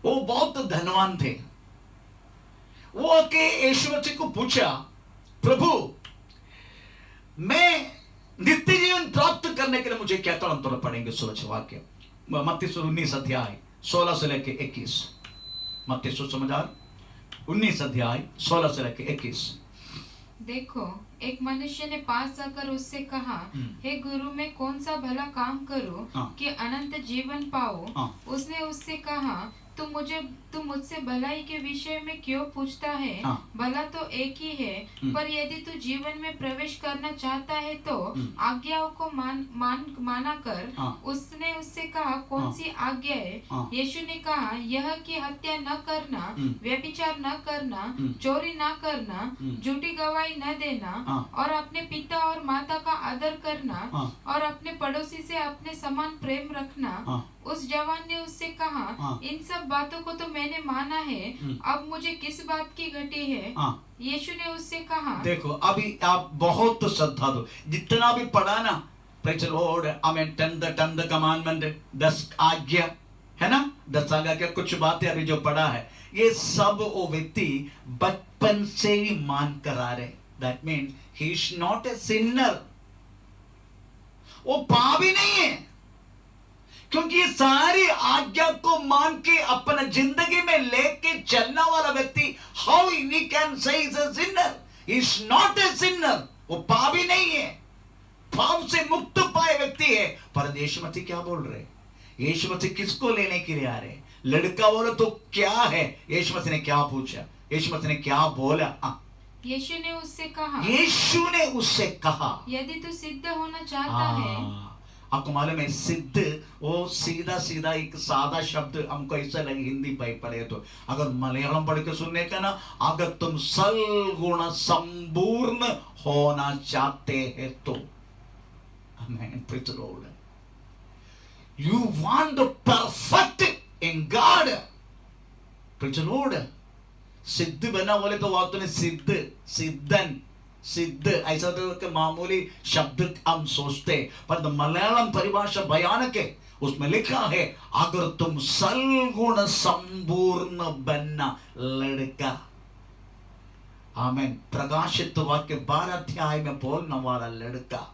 वो बहुत धनवान थे। वो आके यीशु मसीह को पूछा, प्रभु मैं नित्य जीवन प्राप्त करने के लिए मुझे क्या करना? तो पढ़ेंगे सुरक्षा वाक्य मत्ती 19 अध्याय 16 से लेकर 21। मत्ती सुसमाचार 19 अध्याय 16 से लेकर 21। देखो, एक मनुष्य ने पास आकर उससे कहा, हे गुरु, मैं कौन सा भला काम करूं कि अनंत जीवन पाऊं? उसने उससे कहा, तुम मुझसे भलाई के विषय में क्यों पूछता है? भला तो एक ही है, पर यदि तू जीवन में प्रवेश करना चाहता है तो आज्ञाओं को माना कर। उसने उससे कहा, कौन सी आज्ञा है? यीशु ने कहा, यह कि हत्या न करना, व्यभिचार न करना, चोरी न करना, झूठी गवाही न देना, और अपने पिता और माता का आदर करना, और अपने पड़ोसी से अपने समान प्रेम रखना। उस जवान ने उससे कहा, इन सब सब बातों को तो मैंने माना है, अब मुझे किस बात की घटी है? हाँ। यीशु ने उससे कहा, देखो अभी आप बहुत श्रद्धा दो, जितना भी पढ़ा ना, प्रेज द लॉर्ड, आमीन, 10 कमांडमेंट, 10 आज्ञा है ना, 10 आज्ञा के कुछ बातें अभी जो पढ़ा है, ये सब वो व्यक्ति बचपन से ही मान कर आ रहे। That mean he is not a Sinner, वो पापी नहीं है, क्योंकि ये सारी आज्ञा को मान के अपना जिंदगी में लेके चलने वाला व्यक्ति, how he can say is a Sinner? Is not a Sinner, वो पापी नहीं है, पाप से मुक्त पाए व्यक्ति है। पर यीशु मसीह क्या बोल रहे? यीशु मसीह किसको लेने के लिए आ रहे? लड़का बोलो तो क्या है? यीशु मसीह ने क्या पूछा? यीशु मसीह ने क्या बोला? यीशु ने उससे कहा, यीशु ने उससे कहा, यदि तू सिद्ध होना चाहता है। आपको मालूम है सिद्ध, वो सीधा सीधा एक सादा शब्द हमको ऐसा लगे हिंदी पढ़े तो, अगर मलयालम पढ़ के सुनने का ना, अगर तुम सलगुण संपूर्ण होना चाहते हैं तो, आमीन, praise the Lord, you want the perfect in God, praise the Lord। सिद्ध बना बोले तो वास्तव में सिद्ध, सिद्धन, सिद्ध ऐसा तो मामूली शब्द हम सोचते, पर मलयालम परिभाषा भयानक है। उसमें लिखा है, अगर तुम सलगुण संपूर्ण बनना लड़का, आमीन, प्रकाशित वाक्य 12 अध्याय में बोलने वाला लड़का,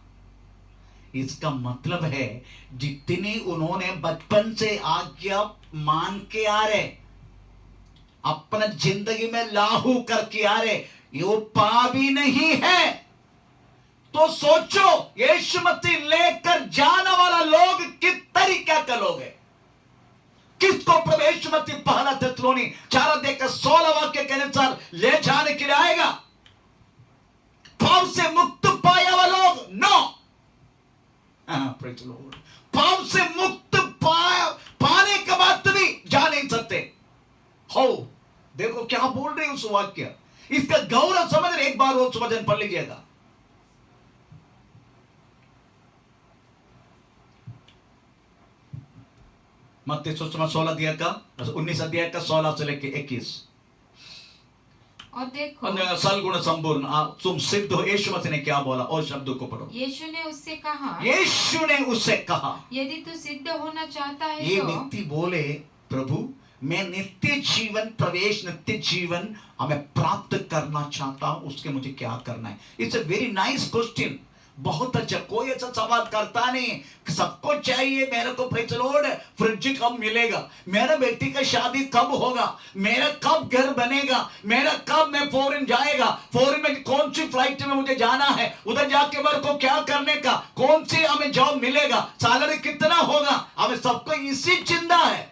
इसका मतलब है जितनी उन्होंने बचपन से आज्ञा मान के आ रहे, अपना जिंदगी में लागू करके आ रहे, ये पापी नहीं है। तो सोचो यीशु मसीह लेकर जाने वाला लोग किस तरीके के लोग हैं, किसको प्रभु यीशु मसीह पहला थिस्सलुनी 4:16 वाक्य के अनुसार ले जाने के लिए आएगा? पाप से मुक्त पाया हुआ लोग? नो, प्रेज़ द लॉर्ड, पाप से मुक्त पाने के बाद भी जा नहीं सकते हो। देखो क्या बोल रहे उस वाक्य, इसका गौरव समझ रहे, एक बार वो वचन पढ़ लीजिएगा। मत्ती 16 अध्याय का 19 अध्याय का 16 से लेके 21। और देखो, सलगुण संपूर्ण, तुम सिद्ध हो। यीशु मसीह ने क्या बोला? और शब्दों को पढ़ो। यीशु ने उससे कहा, यीशु ने उससे कहा, यदि तू सिद्ध होना चाहता है ये तो। व्यक्ति बोले, प्रभु मैं नित्य जीवन प्रवेश, नित्य जीवन हमें प्राप्त करना चाहता हूं, उसके मुझे क्या करना है? It's a very nice question, बहुत अच्छा। कोई ऐसा सवाल करता नहीं, सबको चाहिए मेरे को प्रेज़ द लॉर्ड फ्रिज कब मिलेगा, मेरा बेटी का शादी कब होगा, मेरा कब घर बनेगा, मेरा कब मैं फॉरेन जाएगा, फॉरेन में कौन सी फ्लाइट में मुझे जाना है, उधर जाके मेरे को क्या करने का, कौन सी हमें जॉब मिलेगा, सैलरी कितना होगा, हमें सबको इसी चिंता है।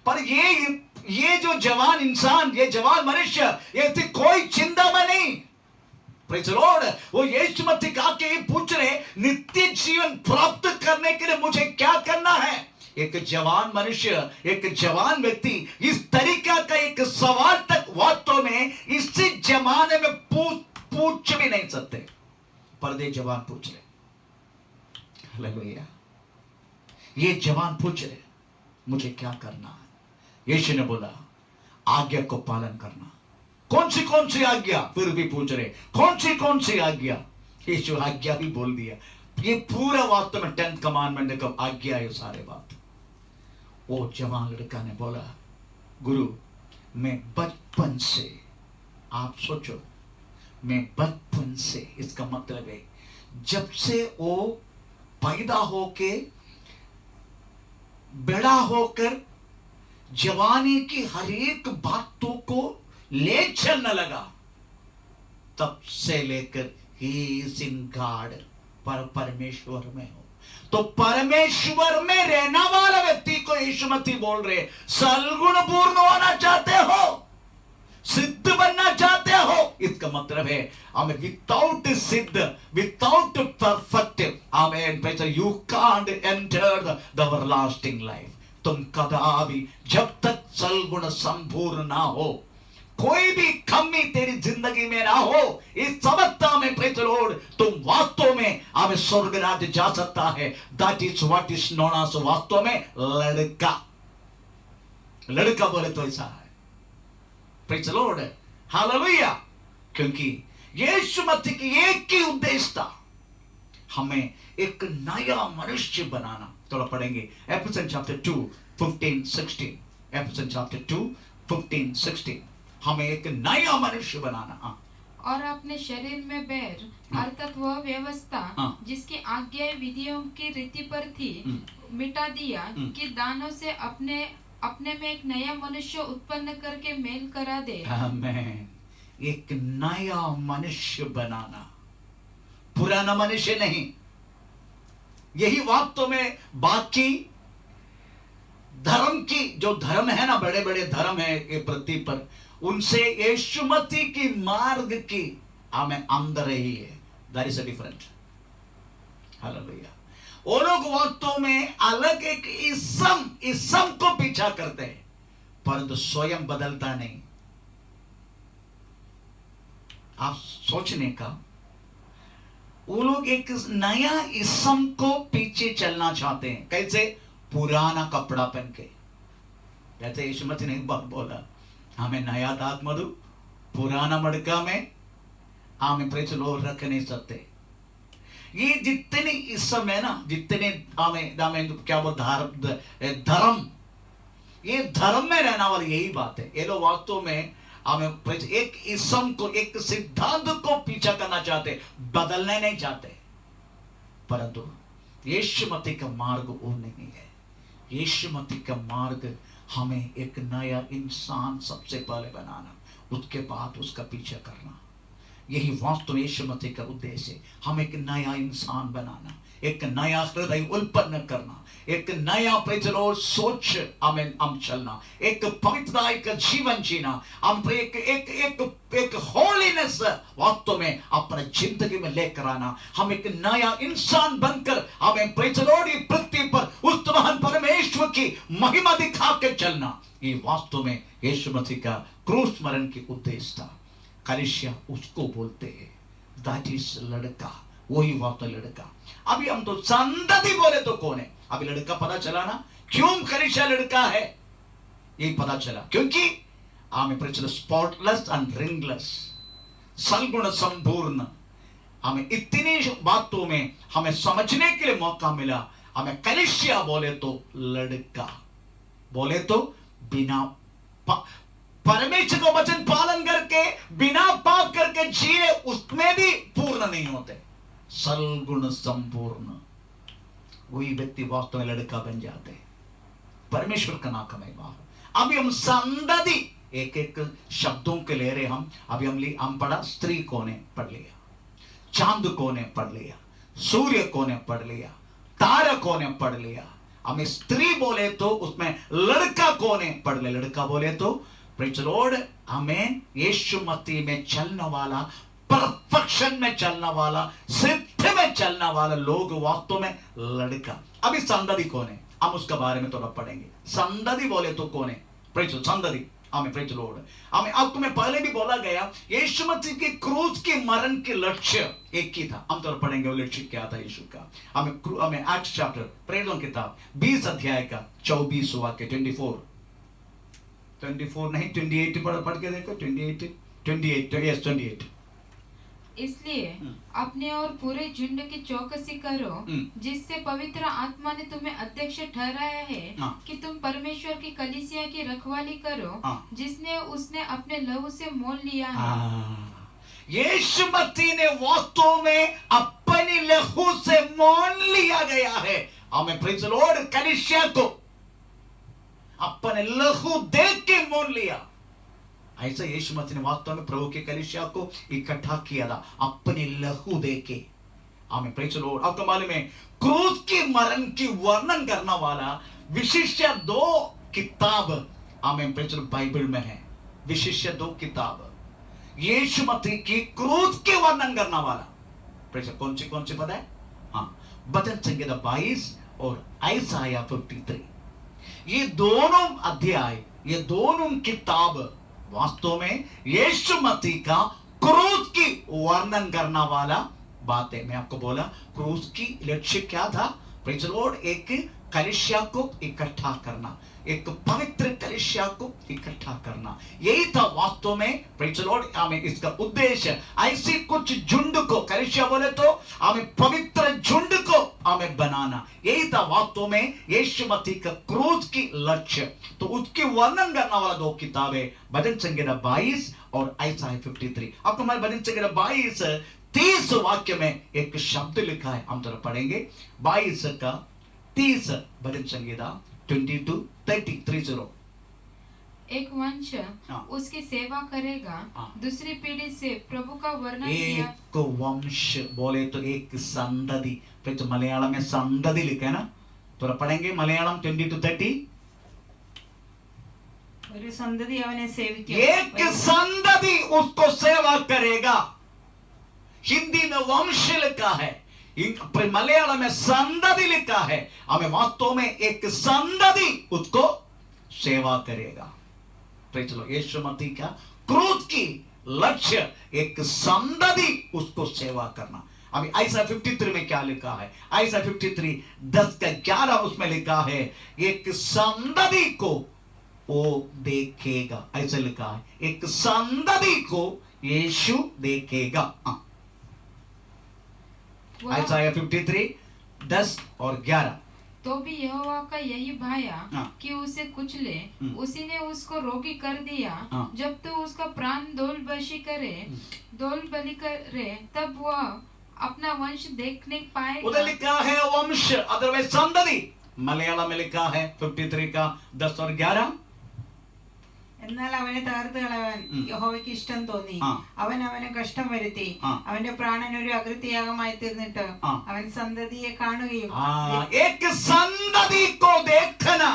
पर ये जो जवान इंसान, ये जवान मनुष्य, ये कोई चिंता में नहीं, प्रेज़ द लॉर्ड। वो यीशु मसीह का के पूछ रहे, नित्य जीवन प्राप्त करने के लिए मुझे क्या करना है? एक जवान मनुष्य, एक जवान व्यक्ति इस तरीका का एक सवाल तक वास्तव में इसी जमाने में पूछ भी नहीं सकते, पर ये जवान पूछ रहे। हालेलुया। ये जवान पूछ रहे मुझे क्या करना है? यीशु ने बोला आज्ञा को पालन करना। कौन सी आज्ञा? फिर भी पूछ रहे कौन सी आज्ञा? यीशु आज्ञा भी बोल दिया। ये पूरा वास्तव में 10 कमांडमेंट का आज्ञा है सारे बात। वो जवान लड़का ने बोला, गुरु मैं बचपन से, आप सोचो, मैं बचपन से, इसका मतलब है जब से वो पैदा होके बड़ा होकर जवानी की हर एक बातों को ले चलने लगा, तब से लेकर ही इज इन गॉड, पर परमेश्वर में हो। तो परमेश्वर में रहने वाला व्यक्ति को यीशु मसीह बोल रहे, सलगुण पूर्ण होना चाहते हो, सिद्ध बनना चाहते हो, इसका मतलब है हमें विदाउट सिद्ध, without perfect, amen, you can't enter the everlasting life. तुम कदापि जब तक सलगुण संपूर्ण ना हो, कोई भी कमी तेरी जिंदगी में ना हो, इस समझता में प्रेज़ द लॉर्ड, तुम वास्तव में हमें स्वर्ग राज्य जा सकता है। That is what is known as वास्तव में लड़का। लड़का बोले तो ऐसा है। Praise the lord, hallelujah. क्योंकि यीशु मसीह की एक ही उद्देश्य था, हमें एक नया मनुष्य बनाना। थोड़ा पढ़ेंगे एफेसियन चैप्टर 2 15-16। एफेसियन चैप्टर 2 15-16। हमें एक नया मनुष्य बनाना। और अपने शरीर में बैर अर्थात वह व्यवस्था जिसकी आज्ञा विधियों की रीति पर थी मिटा दिया कि दानों से अपने अपने में एक नया मनुष्य उत्पन्न करके मेल करा दे। आमेन। एक नया मनुष्य बनाना, पुराना मनुष्य नहीं। यही वास्तव में बाकी धर्म की जो धर्म है ना, बड़े बड़े धर्म है ये पृथ्वी पर, उनसे यीशु मसीह की मार्ग की हमें अंदर रही है। That is a different. Hallelujah. वो लोग वास्तव में अलग एक इसम को पीछा करते हैं, परंतु स्वयं बदलता नहीं। आप सोचने का, वो लोग एक नया इसम को पीछे चलना चाहते हैं। कैसे? पुराना कपड़ा पहन के। जैसे यीशु मसीह ने एक बार बोला, हमें नया दाग मधु पुराना मड़का में हमें प्रेस लोग रख नहीं सकते। ये जितने इस समय ना, जितने हमें क्या वो धर्म, ये धर्म में रहना वाली यही बात है। ये लोग वास्तव में हमें एक इसम को, एक सिद्धांत को पीछा करना चाहते, बदलने नहीं चाहते। परंतु यीशु मसीह का मार्ग वो नहीं है। यीशु मसीह का मार्ग हमें एक नया इंसान सबसे पहले बनाना, उसके बाद उसका पीछा करना। यही वास्तव में यीशु मसीह का उद्देश्य है। हम एक नया इंसान बनाना, एक नया हृदय उत्पन्न करना, एक नया सोच हमें हम चलना, एक पवित्रता का जीवन जीना, हम एक होलीनेस वास्तव में अपने जिंदगी में लेकर आना। हम एक नया इंसान बनकर हमें पृथ्वी पर उस महान परमेश्वर की महिमा दिखा के चलना। ये वास्तव में यीशु मसीह का क्रूस मरण की उद्देश्य था। कलीसिया उसको बोलते हैं, दैट इज लड़का, वही वास्तव लड़का। अभी हम तो संतति बोले तो कौन है? अभी लड़का पता चला ना, क्यों कलीसिया लड़का है? यही पता चला क्योंकि हमें स्पॉटलेस एंड रिंगलेस, सलगुण संपूर्ण, हमें इतनी बातों में हमें समझने के लिए मौका मिला। हमें कलीसिया बोले तो लड़का, बोले तो बिना परमेश्वर को वचन पालन करके बिना पाप करके जिए, उसमें भी पूर्ण नहीं होते। सलगुण संपूर्ण, वही व्यक्ति वास्तव में लड़का बन जाते। परमेश्वर का नाम महिमा हो। अभी हम संतति एक एक शब्दों के ले रहे हम। अभी हम पढ़ा, स्त्री को ने पढ़ लिया, चांद को ने पढ़ लिया, सूर्य को ने पढ़ लिया, तारा को ने पढ़ लिया। हमें स्त्री बोले तो उसमें लड़का को ने पढ़ लिया। लड़का बोले तो प्रेज़ द लॉर्ड, हमें यीशु मसीह में चलने वाला, परफेक्शन में चलने वाला, सिद्ध में चलने वाला लोग वास्तव में लड़का। अभी संतति कौन है, हम उसके बारे में थोड़ा पढ़ेंगे। संतति बोले तो कौन है? प्रेज़ संतति, हमें प्रेज़ द लॉर्ड, हमें अब तुम्हें पहले भी बोला गया, यीशु मसीह के क्रूस के मरण के लक्ष्य एक ही था। हम थोड़ा पढ़ेंगे वो लक्ष्य क्या था यीशु का। हमें एक्ट्स चैप्टर, प्रेरितों की किताब 20 अध्याय का 24 वाक्य 24 नहीं 28 पढ़ के देखो। 28। इसलिए अपने और पूरे झुंड की चौकसी करो, जिससे पवित्र आत्मा ने तुम्हें अध्यक्ष ठहराया है कि तुम परमेश्वर की कलीसिया की रखवाली करो, जिसने उसने अपने लहू से मोल लिया है। यीशु मसीह ने वास्तव में अपनी लहू से मोल लिया गया है। हमें प्रेज़ द लॉर्ड, कलीसिया को अपने लहू देख के मोल लिया। ऐसा यीशु मसीह ने वास्तव में प्रभु के कलीसिया को इकट्ठा किया था अपने लहू दे के। हमें प्रेज़ द लॉर्ड, आपको मालूम है क्रूस के मरण की वर्णन करने वाला विशिष्ट 2 किताब हमें प्रेज़ द लॉर्ड बाइबल में है। विशिष्ट 2 किताब यीशु मसीह की क्रूस के वर्णन करने वाला। प्रेज़ कौन सी पता है? हाँ, वचन संहिता 22 और यशायाह 53। ये दोनों अध्याय, ये दोनों किताब वास्तव में यीशु मसीह का क्रूस की वर्णन करने वाला बात है। मैं आपको बोला क्रूस की लक्ष्य क्या था? प्रेज़ द लॉर्ड, एक कलीसिया को इकट्ठा करना, एक पवित्र कलीसिया को इकट्ठा करना, यही था वास्तव में प्रेज़ द लॉर्ड हमें इसका उद्देश्य। ऐसे कुछ झुंड को, कलीसिया बोले तो हमें पवित्र झुंड को हमें बनाना, यही था वास्तव में यीशु मसीह का क्रूस की लक्ष्य। तो उसके वर्णन करने वाला दो किताबें भजन संहिता 22 और यशायाह 53। आपको हमारे भजन संहिता 22 30 वाक्य में एक शब्द लिखा है, हम जरा पढ़ेंगे 22 का 30 भजन संहिता 22:30। एक वंश हाँ। उसकी सेवा करेगा, हाँ। दूसरी पीढ़ी से प्रभु का वर्णन किया। एक वंश बोले तो एक संतति, फिर मलयालम में संतति लिखा है ना, तो पढ़ेंगे मलयालम 22:30। ഒരു സന്തതി അവനെ സേവിക്കും. एक संतति उसको सेवा करेगा। हिंदी में वंश लिखा है, मलयालम में संतति लिखा है। हमें वास्तव में एक संतति उसको सेवा करेगा। प्रेज़ द लॉर्ड, यीशु मसीह का क्रूस की लक्ष्य एक संतति उसको सेवा करना। अभी यशायाह 53 में क्या लिखा है? यशायाह 53 10:11 उसमें लिखा है, एक संतति को वो देखेगा, ऐसे लिखा है, एक संतति को यीशु देखेगा। यशायाह 53 10 और 11। तो भी यहोवा का यही भाया हाँ। कि उसे कुचले, उसी ने उसको रोगी कर दिया। हाँ। जब तो उसका प्राण दौल बलि करे, तब वह अपना वंश देखने पाएगा। उधर लिखा है वंश, अदरवाइज संतति। मलयालम में लिखा है 53 का 10 और 11। എന്നാൽ അവനെ തകർത്ത് കളയാൻ യഹോവയ്ക്ക് ഇഷ്ടം തോന്നി. അവൻ അവന് കഷ്ടം വരുത്തി. അവന്റെ പ്രാണൻ ഒരു അകൃത്യയാഗമായി തീർന്നിട്ട് അവൻ സന്തതിയെ കാണുകയും एक संतति को देखना।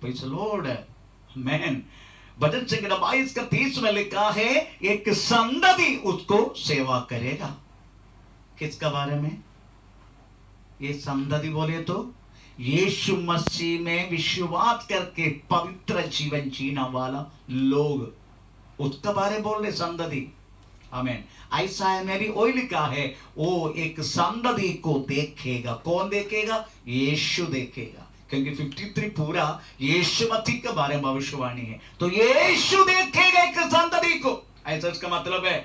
प्रेज़ द लॉर्ड, आमेन। भजन संहिता 22 का 30 में लिखा है, एक संतति उसको सेवा करेगा। किसका बारे में? ये संतति बोले तो यीशु मसीह में विश्वास करके पवित्र जीवन जीने वाला लोग, उसका बारे बोल रहे संतति। आमीन। यशायाह में भी वही लिखा है, वो एक संतति को देखेगा। कौन देखेगा? यीशु देखेगा, क्योंकि 53 पूरा यीशु मसीह के बारे में भविष्यवाणी है। तो यीशु देखेगा एक संतति को, ऐसा इसका मतलब है।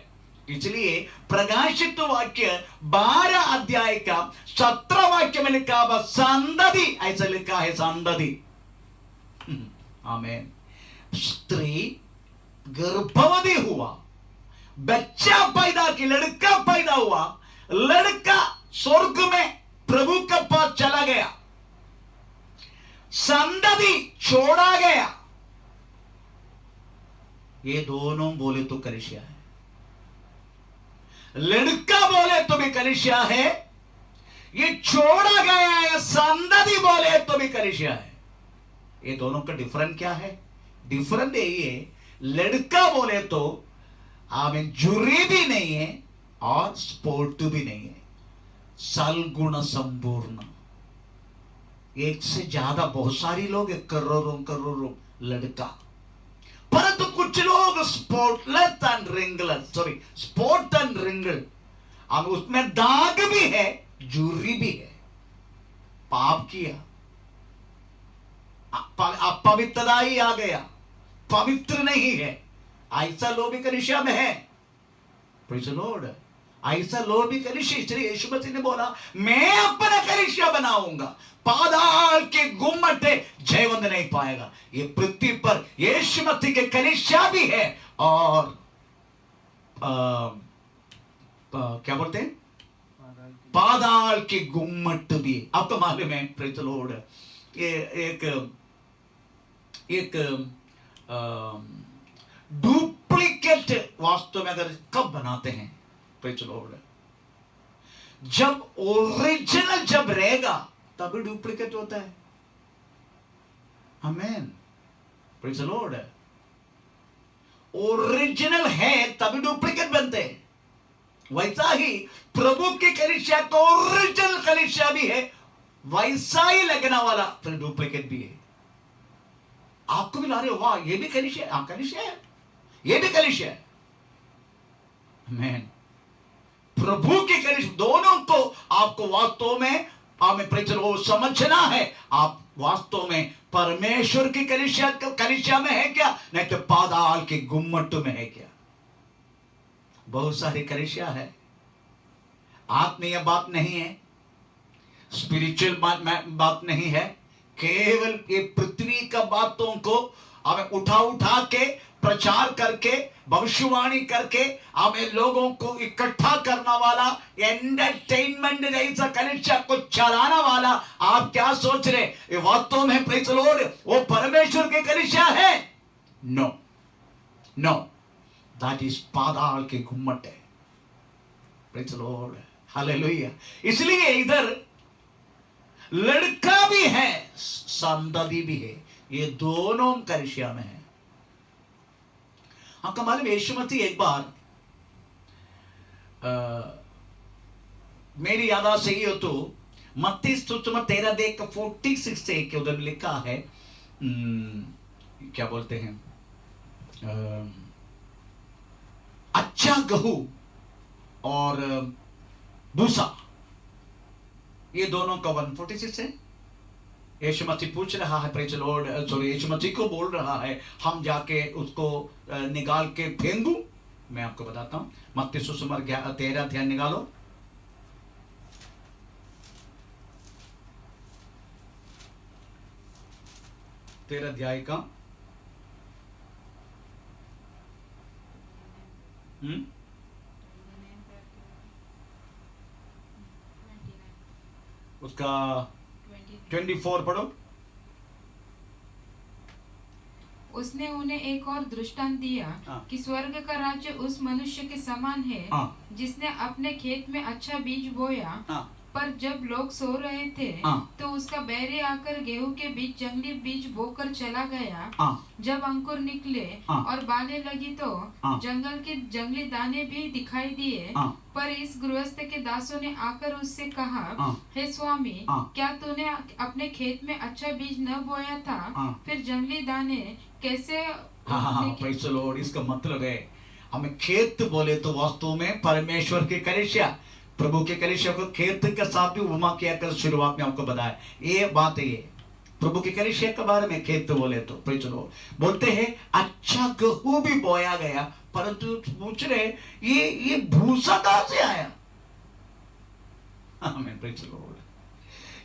इसलिए प्रकाशित वाक्य 12 अध्याय का 17 वाक्य में लिखा हुआ संतति, ऐसा लिखा है संतति। आमीन। स्त्री गर्भवती हुआ, बच्चा पैदा की, लड़का पैदा हुआ, लड़का स्वर्ग में प्रभु के पास चला गया, संतति छोड़ा गया। ये दोनों बोले तो कलीसिया है, लड़का बोले तो भी कलीसिया है, ये छोड़ा गया है संतति बोले तो भी कलीसिया है। ये दोनों का डिफरेंट क्या है? डिफरेंट यही है, लड़का बोले तो हमें जुरी भी नहीं है और स्पोर्ट भी नहीं है, सलगुण संपूर्ण। एक से ज्यादा बहुत सारी लोग, करोड़ों लड़का, परंतु कुछ लोग spotless and ringless, sorry spot and wrinkle, अब उसमें दाग भी है, जुर्री भी है, पाप किया, अपवित्रता ही आ गया, पवित्र नहीं है, ऐसा लोग भी कलीसिया में है। प्रेज़ द लॉर्ड, ऐसा लोग भी कलीसिया। इसलिए यीशु मसीह ने बोला, मैं अपना कलीसिया बनाऊंगा, पाताल के गुम्मटे जयवंत नहीं पाएगा। ये पृथ्वी पर यीशु मसीह के कलीसिया भी है और क्या बोलते हैं, पाताल के गुम्मट भी। आपको मालूम है, प्रेज़ द लॉर्ड, ये एक डुप्लीकेट वास्तव में अगर कब बनाते हैं, प्रेज़ द लॉर्ड, जब ओरिजिनल जब रहेगा तभी डुप्लीकेट होता है। आमीन। प्रेज़ द लॉर्ड, ओरिजिनल है तभी डुप्लीकेट बनते हैं। वैसा ही प्रभु की कलीसिया तो ओरिजिनल कलीसिया भी है, वैसा ही लगने वाला फिर डुप्लीकेट भी है। आपको भी ला रहे हो, वाह ये भी कलीसिया, हाँ कलीसिया है, ये भी कलीसिया है। आमीन। प्रभु की कलीसिया, दोनों को आपको वास्तव में हमें प्रेज वो समझना है, आप वास्तव में परमेश्वर की कलीसिया में है क्या, नहीं तो पाताल के गुम्मट में है क्या। बहुत सारी कलीसिया है, आत्मीय बात नहीं है, स्पिरिचुअल बात नहीं है, केवल ये पृथ्वी का बातों को हमें उठा के प्रचार करके भविष्यवाणी करके हमें लोगों को इकट्ठा करना वाला, एंटरटेनमेंट जैसा कलीसिया को चलाना वाला। आप क्या सोच रहे, ये वास्तव में प्रेज़ द लॉर्ड वो परमेश्वर के कलीसिया है? नो नो, दैट इज पाताल के गुम्मट है। Praise the lord, hallelujah. इसलिए इधर लड़का भी है, संतति भी है, ये दोनों कलीसिया में है। आपका मालूम यीशु मसीह एक बार मेरी याद सही हो तो मत्ती सुसमाचार 13:46 से के उधर लिखा है, क्या बोलते हैं, अच्छा गहू और भूसा, ये दोनों का 146 है। यीशु मसीह पूछ रहा है, प्रेज़ द लॉर्ड, सॉरी, यीशु मसीह को बोल रहा है, हम जाके उसको निकाल के फेंक दूं? मैं आपको बताता हूं, मत्ती सुसमाचार 13 ध्यान निकालो, तेरह अध्याय का उसका 24 पढ़ो। उसने उन्हें एक और दृष्टांत दिया कि स्वर्ग का राज्य उस मनुष्य के समान है जिसने अपने खेत में अच्छा बीज बोया, पर जब लोग सो रहे थे तो उसका बैरी आकर गेहूं के बीच जंगली बीज बोकर चला गया। जब अंकुर निकले और बालें लगी तो जंगल के जंगली दाने भी दिखाई दिए, पर इस गृहस्थ के दासों ने आकर उससे कहा, हे स्वामी, क्या तूने अपने खेत में अच्छा बीज न बोया था? फिर जंगली दाने कैसे? प्रेज़ द लॉर्ड, इसका मतलब है हमें खेत बोले तो वास्तव में परमेश्वर के कलीसिया, प्रभु के कलीसिया को खेत के साथ भी उपमा किया कर शुरुआत में आपको बताया। ये बात है, ये प्रभु के कलीसिया के बारे में खेत बोले तो प्रेज़ द लॉर्ड बोलते हैं अच्छा गेहूं भी बोया गया, परंतु पूछ रहे ये भूसा कहां से आया? आमीन, प्रेज़ द लॉर्ड।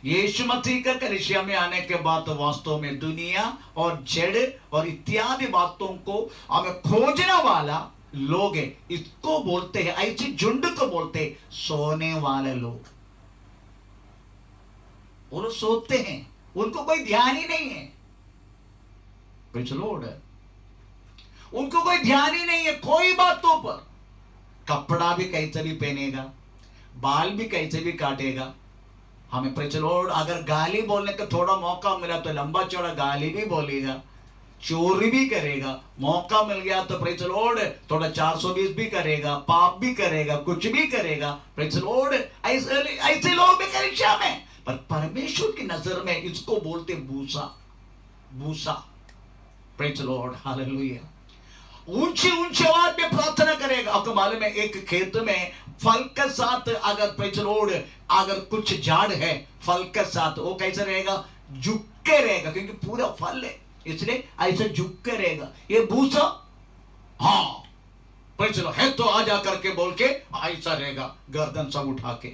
यीशु मसीह का कलीसिया में आने के बाद तो वास्तव में दुनिया और जड़ और इत्यादि बातों को हमें खोजने वाला लोग है, इसको बोलते हैं, ऐसे झुंड को बोलते हैं सोने वाले लोग। वो लोग सोते हैं, उनको कोई ध्यान ही नहीं है। प्रेज़ द लॉर्ड, उनको कोई ध्यान ही नहीं है कोई बातों पर। कपड़ा भी कैसे भी पहनेगा, बाल भी कैसे भी काटेगा। हमें प्रेज़ द लॉर्ड अगर गाली बोलने का थोड़ा मौका मिला तो लंबा चौड़ा गाली भी बोलेगा, चोरी भी करेगा, मौका मिल गया तो प्रेज़ द लॉर्ड थोड़ा 420 भी करेगा, पाप भी करेगा, कुछ भी करेगा। प्रेज़ द लॉर्ड, ऐसे लोग भी कलीसिया में, पर परमेश्वर की नजर में इसको बोलते भूसा, भूसा। Praise the lord, hallelujah. ऊंची ऊंची आवाज में प्रार्थना करेगा। आपको मालूम है एक खेत में फल के साथ अगर प्रेज़ द लॉर्ड अगर कुछ झाड़ है फल के साथ, वो कैसे रहेगा? झुक के रहेगा, क्योंकि पूरा फल है इसलिए ऐसे झुक के रहेगा। ये भूसा, हाँ प्रेज़ द लॉर्ड है तो आजा करके बोल के ऐसा रहेगा, गर्दन सब उठा के।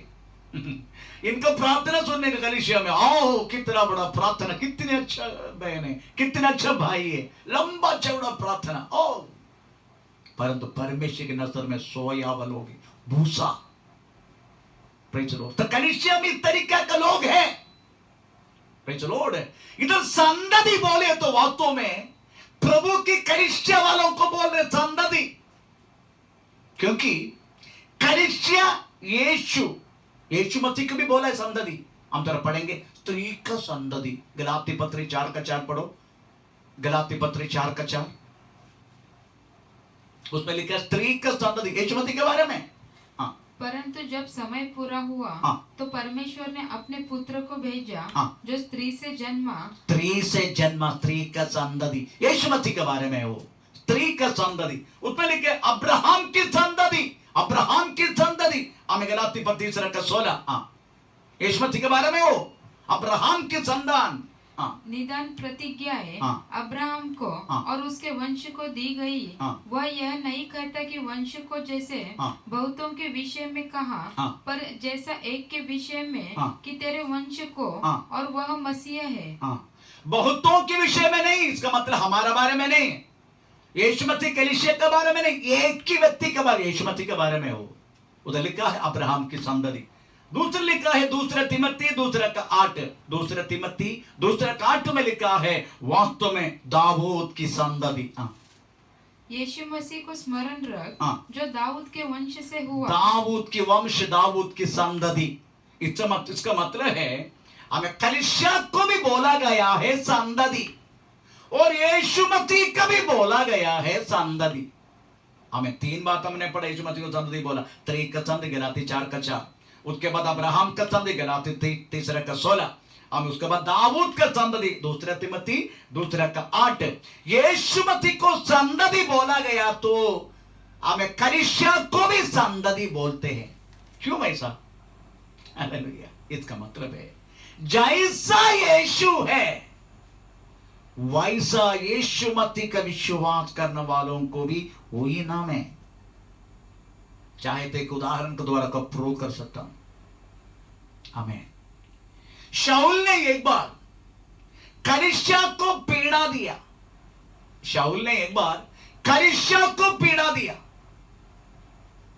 इनको प्रार्थना सुनने के कलीसिया में आओ, कितना बड़ा प्रार्थना, कितने अच्छा बहन है, कितना अच्छा भाई है, लंबा चौड़ा प्रार्थना। ओ परंतु परमेश्वर की नजर में सोया हुआ लोग, भूसा। प्रेज़ द लॉर्ड, तो कलीसिया में इस तरीके का लोग हैं। प्रेज़ द लॉर्ड, इधर संतति बोले तो वास्तव में प्रभु की कलीसिया वालों को बोल रहे संतति, क्योंकि कलीसिया यीशु मसीह को भी बोला है संतति। हम जरा पढ़ेंगे स्त्री का संतति, गलाती पत्री 4:4 पढ़ो, गलाती पत्री 4:4, उसमें लिखा स्त्री का संतति यीशु मसीह के बारे में। परंतु जब समय पूरा हुआ तो परमेश्वर ने अपने पुत्र को भेजा जो स्त्री से जन्मा, स्त्री का संतति यीशु मसीह के बारे में। वो स्त्री का संतति, उसमें लिखे अब्राहम की संतति, अब्राहम की संतति। हमें गलाती पत्री 3:16 यीशु मसीह के बारे में हो, अब्राहम की संतान। हाँ निदान प्रतिज्ञाएं हाँ। अब्राहम को हाँ। और उसके वंश को दी गई। हाँ। वह यह नहीं कहता कि वंश को जैसे हाँ। बहुतों के विषय में कहा, हाँ। पर जैसा एक के विषय में हाँ। कि तेरे वंश को, हाँ। और वह मसीह है। हाँ, बहुतों के विषय में नहीं, इसका मतलब हमारा बारे में नहीं, यीशु मसीह कलीसिया के बारे में नहीं, एक ही व्यक्ति के बारे, यीशु मसीह के बारे में हो। उधर लिखा है अब्राहम की संतति। दूसरा लिखा है दूसरा तिमोथी 2:8, दूसरा तिमोथी 2:8 में लिखा है वास्तव में दाऊद की संतति। यीशु मसीह को स्मरण रख, हाँ। जो दाऊद के वंश से हुआ। दाऊद की वंश, दाऊद की संतति। इसका मतलब है हमें कलीसिया को भी बोला गया है संतति, और यीशु मसीह का भी बोला गया है संतति। हमें 3 बात हमने पढ़ा, यीशु मसीह को संतति बोला, 3 का संतति गिनाती, 4 का 4, उसके बाद अब्राहम का संतति गिनाती, 3 का 16, हम उसके बाद दाऊद का संतति, 2 तिमोथी 2:8। यीशु मसीह को संतति बोला गया तो हमें कलीसिया को भी संतति बोलते हैं। क्यों ऐसा? हालेलुया। इसका मतलब है जैसा यीशु है वैसा यीशु मसीह का विश्वास करने वालों को भी वही नाम है। चाहे तो एक उदाहरण के द्वारा को प्रूव कर सकता हूं। आमीन। शाऊल ने एक बार कलीसिया को पीड़ा दिया, शाऊल ने एक बार कलीसिया को पीड़ा दिया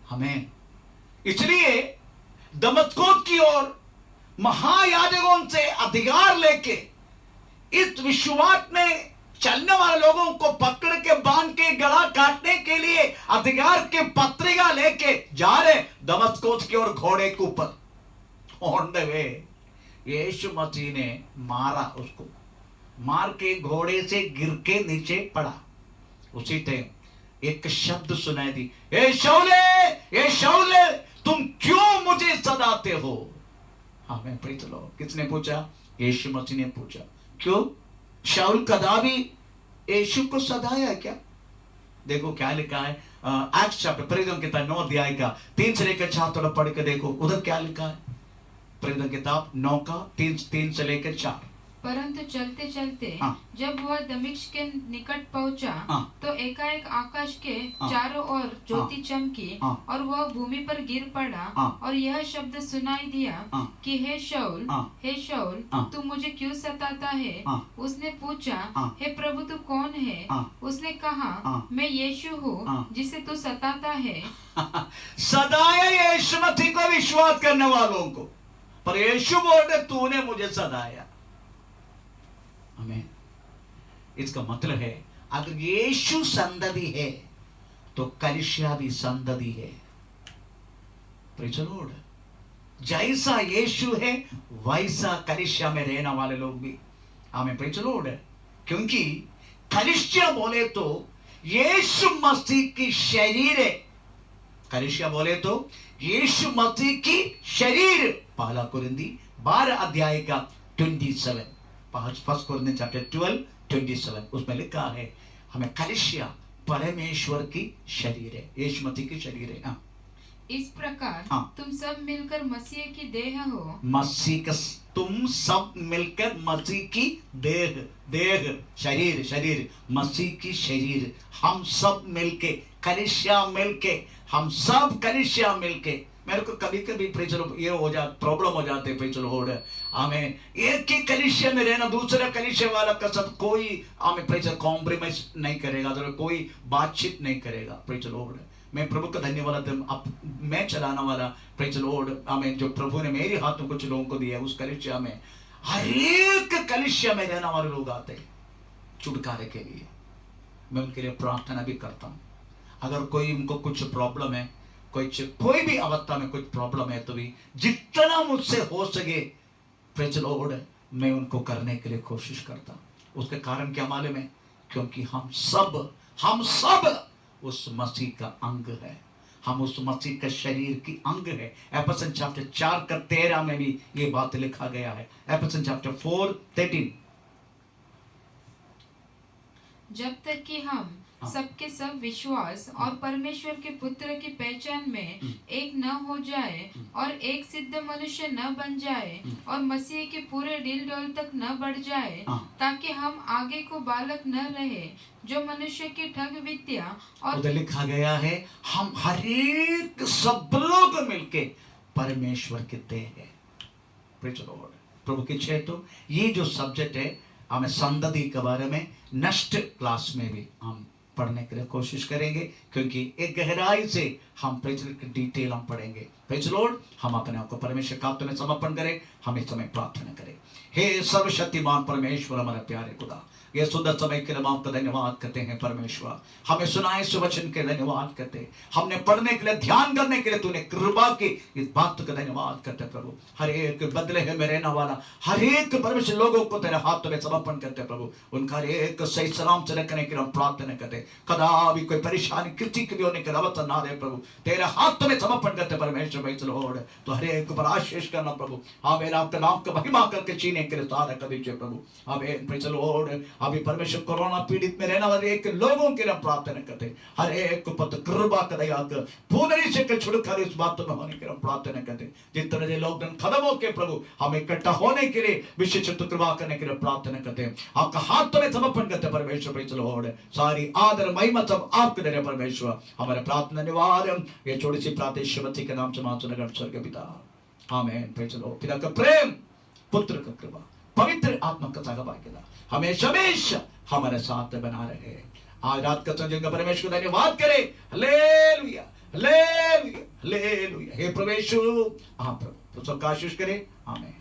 हमें, इसलिए दमस्कुस की ओर महायाजकों से अधिकार लेके इस विश्वास में चलने वाले लोगों को पकड़ के बांध के गला काटने के लिए अधिकार के पत्रिका लेके जा रहे दमस्कुस की ओर घोड़े के ऊपर। ऑन द वे यीशु मसीह ने मारा, उसको मार के घोड़े से गिर के नीचे पड़ा। उसी टाइम एक शब्द सुनाई दी, ए शौले तुम क्यों मुझे सताते हो? हमें प्रीत लो, किसने पूछा? यीशु मसीह ने पूछा। क्यों? शाऊल कदापि यीशु को सताया है क्या? देखो क्या लिखा है एक्ट्स चैप्टर, प्रेरितों की किताब 9 अध्याय का 3 से लेकर 4 थोड़ा पढ़ के देखो, उधर क्या लिखा है। प्रेरितों की किताब 9 का 3 से लेकर 4। परंतु चलते चलते हाँ। जब वह दमिश्क के निकट पहुंचा, हाँ। तो एकाएक आकाश के हाँ। चारों ओर ज्योति चमकी, हाँ। और वह भूमि पर गिर पड़ा, हाँ। और यह शब्द सुनाई दिया हाँ। कि हे शाऊल, हाँ। हे शाऊल, हाँ। तू मुझे क्यों सताता है? हाँ। उसने पूछा, हाँ। हे प्रभु तू कौन है? हाँ। उसने कहा, हाँ। मैं यीशु हूँ, हाँ। जिसे तू सताता है। सदाया यीशु मसीह को विश्वास करने वालों को, पर यीशु बोलते तूने मुझे सदाया। हमें इसका मतलब है अगर यीशु संतति है तो कलीसिया भी संतति है। Praise the Lord. जैसा यीशु है वैसा कलीसिया में रहने वाले लोग भी। हमें प्रेज़ द लॉर्ड। क्योंकि कलीसिया बोले तो यीशु मसीह की शरीर है। कलीसिया बोले तो यीशु मसीह की शरीर। पहला कुरिन्थी 12 अध्याय का 27, फर्स्ट कुरिन्थी चैप्टर 12:27, उसमें लिखा है हमें कलीसिया परमेश्वर की शरीर है, यीशु मसीह की शरीर है। हाँ। इस प्रकार हाँ। तुम सब मिलकर मसीह की देह हो। मसीह का, तुम सब मिलकर मसीह की देह शरीर मसीह की शरीर। हम सब मिलके कलीसिया मिलके, हम सब कलीसिया मिलके। मेरे को कभी कभी ये हो जा प्रॉब्लम हो जाते हमें एक ही कलीसिया में रहना, दूसरा कलीसिया वाला का साथ कोई हमें कॉम्प्रोमाइज नहीं करेगा, तो कोई बातचीत नहीं करेगा। Praise the Lord. मैं प्रभु का धन्यवाद अब मैं चलाने वाला प्रेज़ द लॉर्ड, हमें जो प्रभु ने मेरे हाथ में कुछ लोगों को दिया है, उस कलीसिया में हर एक कलीसिया में रहने वाले लोग आते हैं छुटकारे के लिए। मैं उनके लिए प्रार्थना भी करता हूँ। अगर कोई उनको कुछ प्रॉब्लम है, कोई भी अवस्था में कुछ प्रॉब्लम है, तो भी जितना मुझसे हो सके प्रेज़ द लॉर्ड मैं उनको करने के लिए कोशिश करता हूं। उसके कारण क्या मालूम है? क्योंकि हम सब उस मसीह का अंग है, हम उस मसीह का शरीर की अंग है। एफेसियन चैप्टर 4 का 13 में भी ये बात लिखा गया है। एफेसियन चैप्टर 4:13। जब तक कि हम सबके सब विश्वास और परमेश्वर के पुत्र की पहचान में एक न हो जाए और एक सिद्ध मनुष्य न बन जाए और मसीह के पूरे दिल डोल तक न बढ़ जाए, ताकि हम आगे को बालक न रहे जो मनुष्य की ठग विद्या और उधर लिखा गया है हम हर एक सब लोग मिलके परमेश्वर के देह है। Praise the Lord। प्रभु की इच्छा है तो ये जो सब्जेक्ट है हमें संतति के बारे में नेक्स्ट क्लास में भी हम पढ़ने के लिए कोशिश करेंगे, क्योंकि एक गहराई से हम डिटेल हम पढ़ेंगे। Praise Lord. हम अपने आप को परमेश्वर के हाथों में समर्पण करें, हम इस समय प्रार्थना करें। हे सर्वशक्तिमान परमेश्वर, हमारे प्यारे खुदा, ये सुंदर समय के लिए आपका धन्यवाद करते हैं परमेश्वर। हमें सुनाए इस वचन के धन्यवाद करते हैं, हमने पढ़ने के लिए ध्यान करने के लिए तूने कृपा की इस बात का धन्यवाद करते प्रभु। हर एक बदले है में रहने वाला हर एक परमेश्वर लोगों को तेरे हाथों में समर्पण करते प्रभु। उनका हर एक सही सलाम से रखने के लिए हम प्रार्थना करते, कदापि कोई परेशानी किसी की भी होने के अवसर ना दे प्रभु। तेरे हाथों में समर्पण करते परमेश्वर। Praise Lord. तो हर एक पर आशीष करना प्रभु। आमीन। आपका नाम का महिमा करके जीने के लिए सहायता कर दीजिए प्रभु। आमीन। Praise Lord. अभी परमेश्वर कोरोना पीड़ित में रहने वाले एक लोगों के लिए प्रार्थना करते, हर एक पद कृपा का दया कर पूरी से छुड़कर इस बात में होने के लिए प्रार्थना करते। जितने जे लॉकडाउन खत्म हो के प्रभु हम इकट्ठा होने के लिए विशेष कृपा करने के लिए प्रार्थना करते हैं। आपका हाथों में समर्पण करते परमेश्वर। Praise Lord. सारी आदर महिमा सब आपके दे रहे परमेश्वर। हमारे प्रार्थना निवारण ये छोटी सी प्रार्थना मसीह के नाम से मांगते स्वर्ग पिता। आमीन। Praise Lord. पिता का प्रेम, पुत्र का कृपा, पवित्र आत्मा का सहभागिता हमेशा हमेशा हमारे साथ बना रहे। आज रात का संजय परमेश्वर का धन्यवाद करे। Hallelujah, hallelujah, hallelujah. हे परमेश्वर आप प्रभु सबका आशीष करे। आमीन।